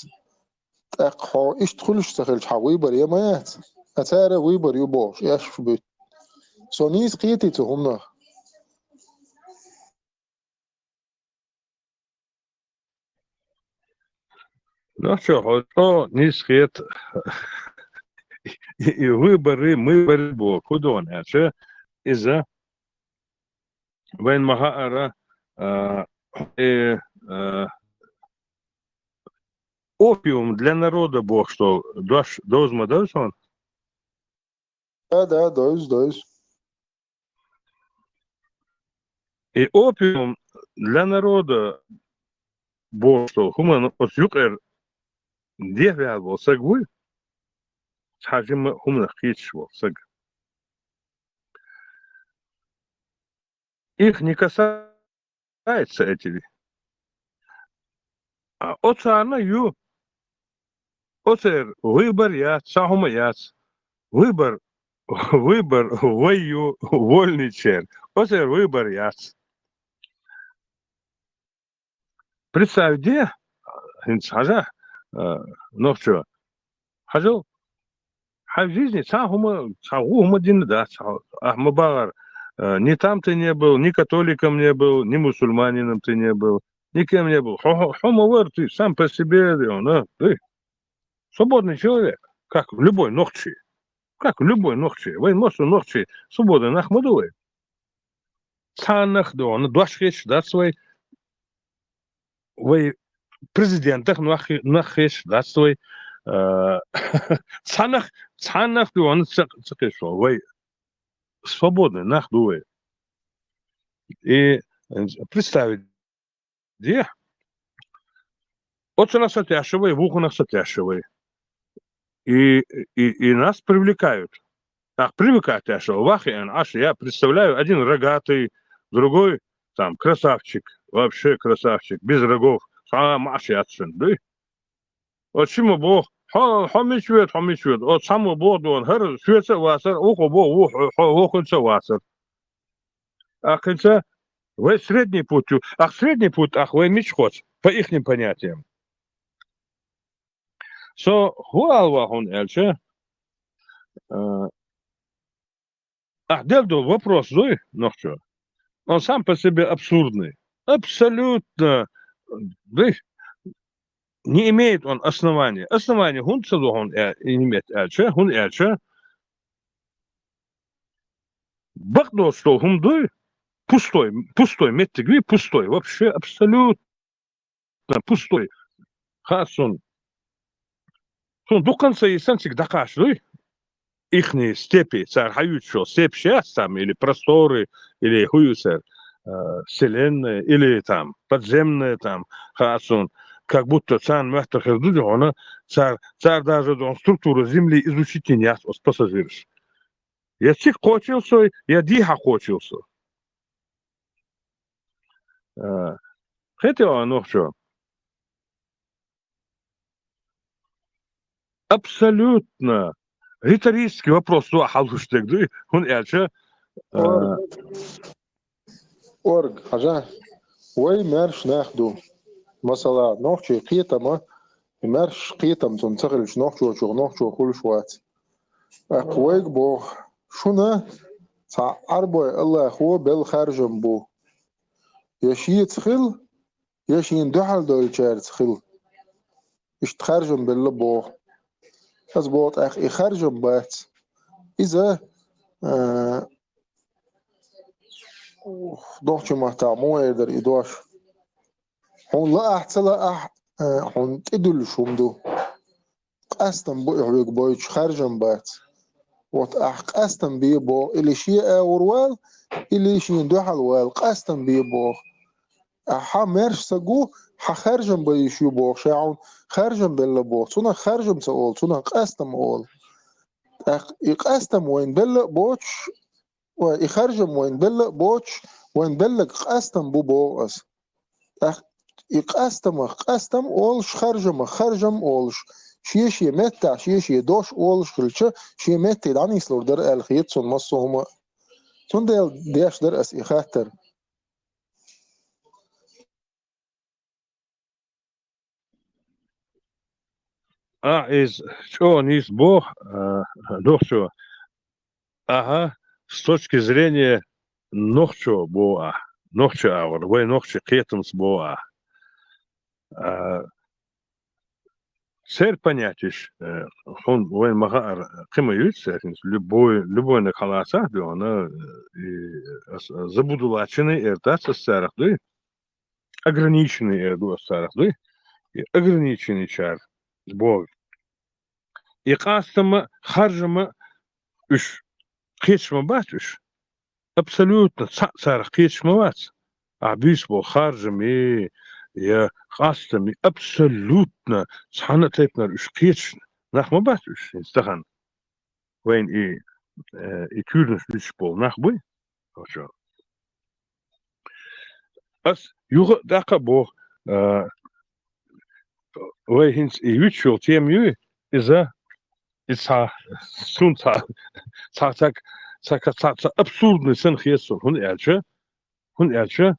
تأقح إيش تخيلش تخيلش حويبر يا مات أتارى ويبر يبوش إيش في بيت سونيس قيتي تهمنا نحشو حوتو نيسخيت ويبري ميبري بو كودون هاتشو إذا وين ما أرى опиум для народа Бог что должен дать он? Да, дойс. И опиум для народа Бог что хуман осюкер дефиал был сагвы хажим хумна хитшвол саг. Их не касается эти. А оцана ю оцер выбор я сахума яц выбор вою вольный чер оцер выбор яц. Представь, где хажа ночью хажу в жизни сахума дин да ахмабар. Ни там ты не был, ни католиком не был, ни мусульманином ты не был, никем не был. Хомовар ты сам по себе, ты свободный человек, как в любой ногчи. Как в любой ногчи. Вы можете ногчи свободны нахмадуй. Цанах, да, он дуашхеш, да, свой. Вы президентах нахеш, да, свой. Цанах, да, он цакешо. Вы свободны, нахдуй. И представить, где? Отцы нас сотяшивай, в уху нас сотяшивай. И нас привлекают. Ах, привыкать, что вахи, я представляю, один рогатый, другой там красавчик, вообще красавчик, без рогов, маш ятшин, да? Вот чему Бог, хамичвет, вот саму Бог, он хер, швеца васар, ухо Бог, ухо васар. А конца, вы средний путь, средний путь, вы мечхот, по ихним понятиям. Хуалва он эльче. Дельду вопрос, да, ну что? Он сам по себе абсурдный. Абсолютно. Да, не имеет он основания. Основание хунцелу он имеет эльче, хун эльче. Бакдо стол хумдой, пустой, меттигви пустой, вообще абсолютно пустой. Хасон. До конца и сенсик дакаш, да? Ихние степи, царь степь сейчас там, или просторы, или хуюсер, вселенная, или там подземная там, хасон, как будто царь мертвых хердуди, он царь даже структуру земли изучить не яс, пассажирш. Я цик хочился, я диха хочился. Хотя оно что? Абсолютно. Риторический вопрос, что халфуштег, да? Он эльче. Орг, ажа, ой мерш нахду. Масала, нохчи қиетама, мерш қиетам, сон цағылыш нохчу хулшуат. Аквайг бо, шуна, ца арбой Allah ху бел харжам бу. Яши цхил, яши индухал дол чар цхил. Иштхаржам бел бо. Az bot ach ikharjum bat. Iza dochtje ma ta moeder idosh. Hon la ahtsala hon tidul shumdu. Qastam bu ihwig boy kharjum bat. Wat ach qastam bi bo ili shia urwal ili shi nduhal wal qastam bi bo. Aha mersh sagu خارجم بيشيو بوخ شاعون خارجم بلا بوخ صنا خارجم سؤال صنا قاستم أول يقاستم وين بلا بوش ويخرجم وين بلا بوش وين بلا قاستم بو بوغس يقاستم قاستم أولش خارجم أولش شيء متى شيء دوش أولش كلشة شيء متى دعني سلور در الخيط صن مصهم صن دياش در أس إخاتر Из что он из Бог, нохчо. Ага, с точки зрения нохчо Бога, нохчо авр, вы нохчо кетамс Бога. Сер понятишь, он вы мага кемаються, любой на халаса, да, она забудулаченный эртаца старых, да, ограниченный эрду старых, да, ограниченный чар с Богом. И кастама харжама уж кечма батуш абсолютно царь кечма бат а бисбо харжами я кастами абсолютно цана тепнер уж кечна нахма батуш инстахан вен и кюрнс бисбо нахбой хорошо ас юга дакабо вей хинс и вичул тем ю иза It's absurdный сын хесов. Hun elçe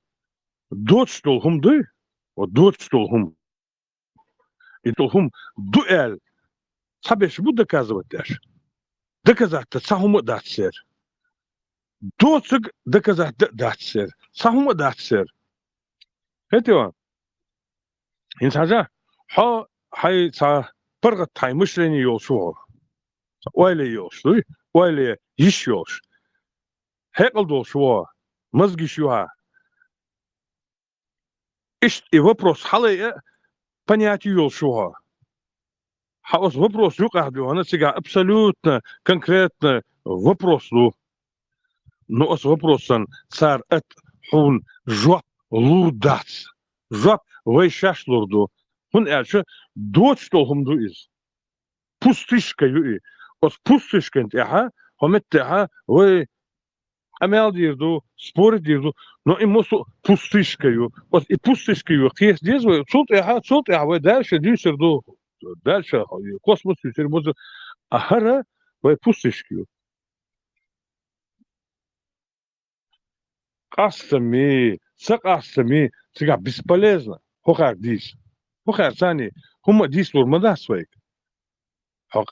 doçtol hum du o doçtol hum. И то hum дуэль. Сабеш bu доказывать даже. Доказать-то сахума датсер. Доцыг доказать датсер. Сахума датсер. Это он. Инсажа хай са пыргы тай мышление yolşu. Öyle yolşu, öyle iş yolşu. Hekal dolşu, mozgi şu. И вопрос, халая понятие yolşu. Хаос вопрос yok abi, она сега абсолютно конкретно вопрос ну. Но с вопросом цар от хун жоп лурдац. Жоп вайшаш лурду. Хун элче доч толхумду из. Пустышка юи. От пустышкент, ага, Hometteha ve amel dirdu, spor dirdu. No imosu pustishkayu. Вот и pustishkayu. Киес дезва, цут я ve дальше дюсерду. Дальше космос юсербозу. Ахара ve pustishkayu. Кастами, сакастами, сега бесполезно. Хохар дис. Хохар сани, хума дис вормада свайк.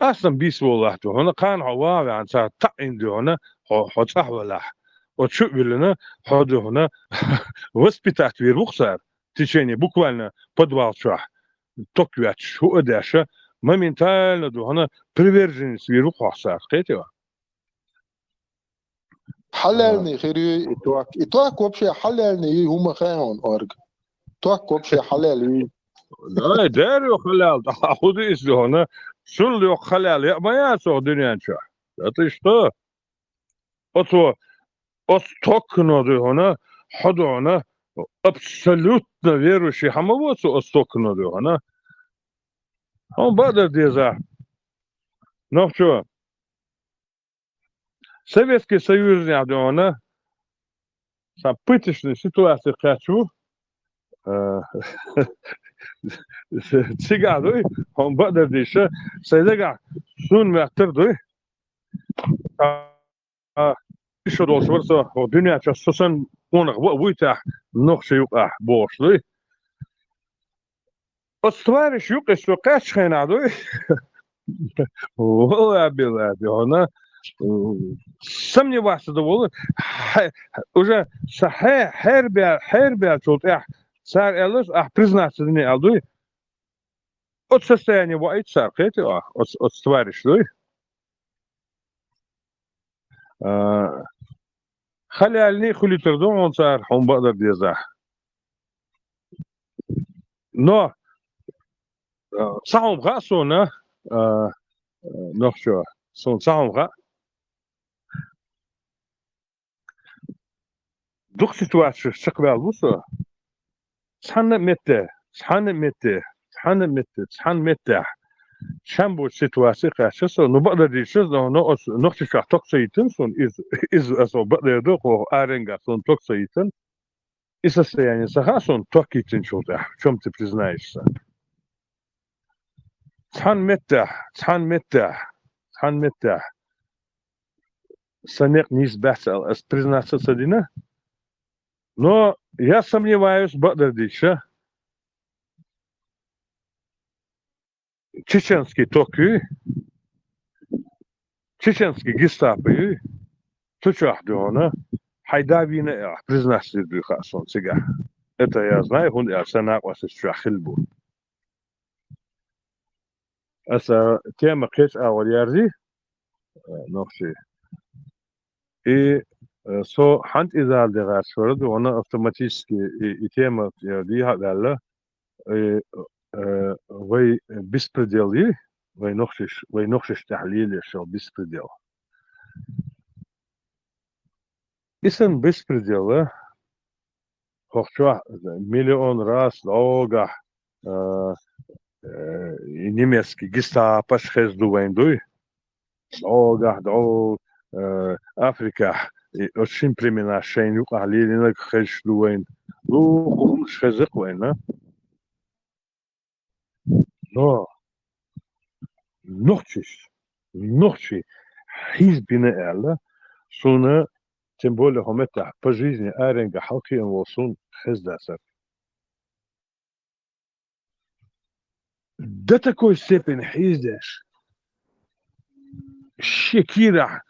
قاسم بيس والله هنا كان عواوي عن ساعة تعين هنا حصح ولا وتشوف لنا هذا هنا وسبيتات في رخصار تشيني بوكوالنا подвал شح توكيات شو أداشة ما من تال ده هنا приверженность في رخصار قيتوا حلالني خيري اتواك вообще حلالني هم خاون أرج اتواك вообще حلالي لا داري خلال تأخذ إسده هنا شو اللي خلال يا ما ياسو دنيا شح لا تشتا أتوا أستوكنا ده هنا حدا هنا أبسولوتنا віруючи хамовоцу أستوكنا ده هنا هم بعد ديزا ну что Советский Союз не هنا сапытичная ситуация хочу سيجادوي هم بقدر ديشة سيدقع سون معتردوي شو دوش ورثة ودنيا تشسسن ونق ويتاح نقش يوقع بورشلي أستوارش يوقع سوقاش خينادوي والله بلادي هنا سمني واحد والله уже صحيح حربيا شوطيح صار элос признаться не алдуй от состояния войт саркети от товарищ дуй халяльни хулитердон он сар он бадр деза но саум гасона nog zo zo'n saamga doch situatie zeg wel woeso Shanna mette. Shambo situatie gaat zo. No bad die zo no nog te schak toxiten zo'n is zo bad de doch arenga zo'n toxiten. Is het zijn ze gaan zo'n toxiten zo daar. Chom te признаешься. Shan mette. Санек не избавил, а признаться садина. Но я сомневаюсь, Бадардиша, чеченский Токио, чеченский гестапо, Тучахдона, Хайдавина, признаться Дюхасон сега. Это я знаю, он я санак вас шахилбу. Аса тема кеч аварьярзи, нохши. И со хант изал дегар шорд, она автоматически и тема ди хадалла, вы беспредели, вы нохшиш тахлили, что беспредел. Исен беспредела, хохча миллион раз лога немецкий гестапо шездувендуй, лога до Африка очень племена шейнюк алилина хешлуэн лу шезеквена но ночи хизбина элла суна тем более хомета по жизни аренга халки он сун хездасер до такой степени хиздеш шекира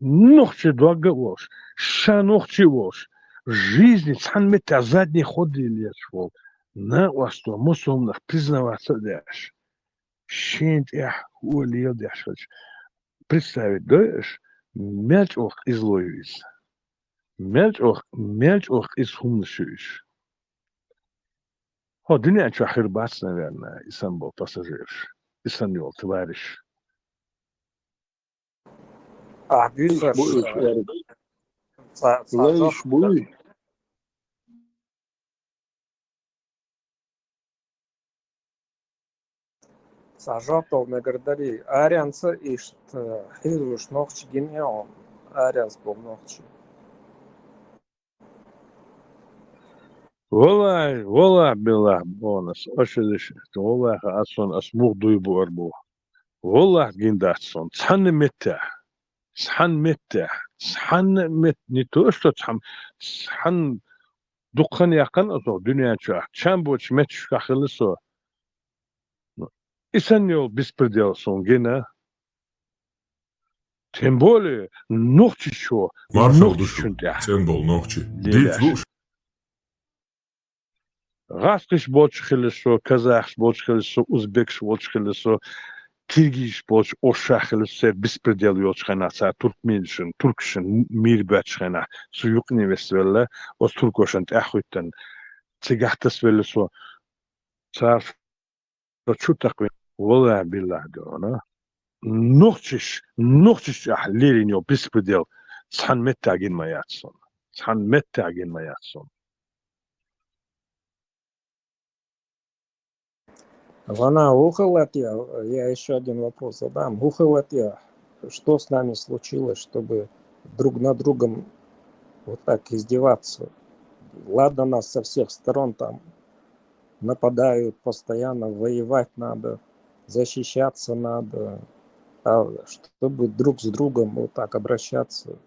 ногче договор, шаногче вош, жизни сан мета задний ход лечвол, на остро мусомных признаваться дашь, щент ях улил дашь, представить даешь, мельч ох из лоевис, мельч ох из хумншиш. О, дня чахирбац, наверное, и сам был пассажир, и сам его товарищ. ليش بوي Сажатов мегердари арианцы ишт хилуш нохчи гинеон арианс бом нохчи. والله بالله بونس أشدش والله أصلا أسموه ضيبو أربو والله جنداتسون صحن متاح صحن متاح صحن مت نتوشت صحن دقن يقن أصلا دنيا شاح شامبوش متش كخلصو إسان يو بسبرديل سون جنا تيمبولي نوختي شو Marshall نوختي dušu, شنتح cembol nohči. ليش Div غاسقش بولش خلصو كازاخش بولش خلصو أوزبكش بولش خلصو Kirgiz boş oşaxlısı bispredel yolçxana sa Turkmenişin Türkşin mirbatçxana suyuq nevesvella o Turkoşan ahütten çigahtas velso sarf çutak valla billah ona نوختش أحليلين يو bispredel صحن متاجين ما ياتسون صحن متاجين ما ياتسون Вана Ухалатья, я еще один вопрос задам. Ухалатья, что с нами случилось, чтобы друг над другом вот так издеваться? Ладно, нас со всех сторон там нападают постоянно, воевать надо, защищаться надо, а чтобы друг с другом вот так обращаться,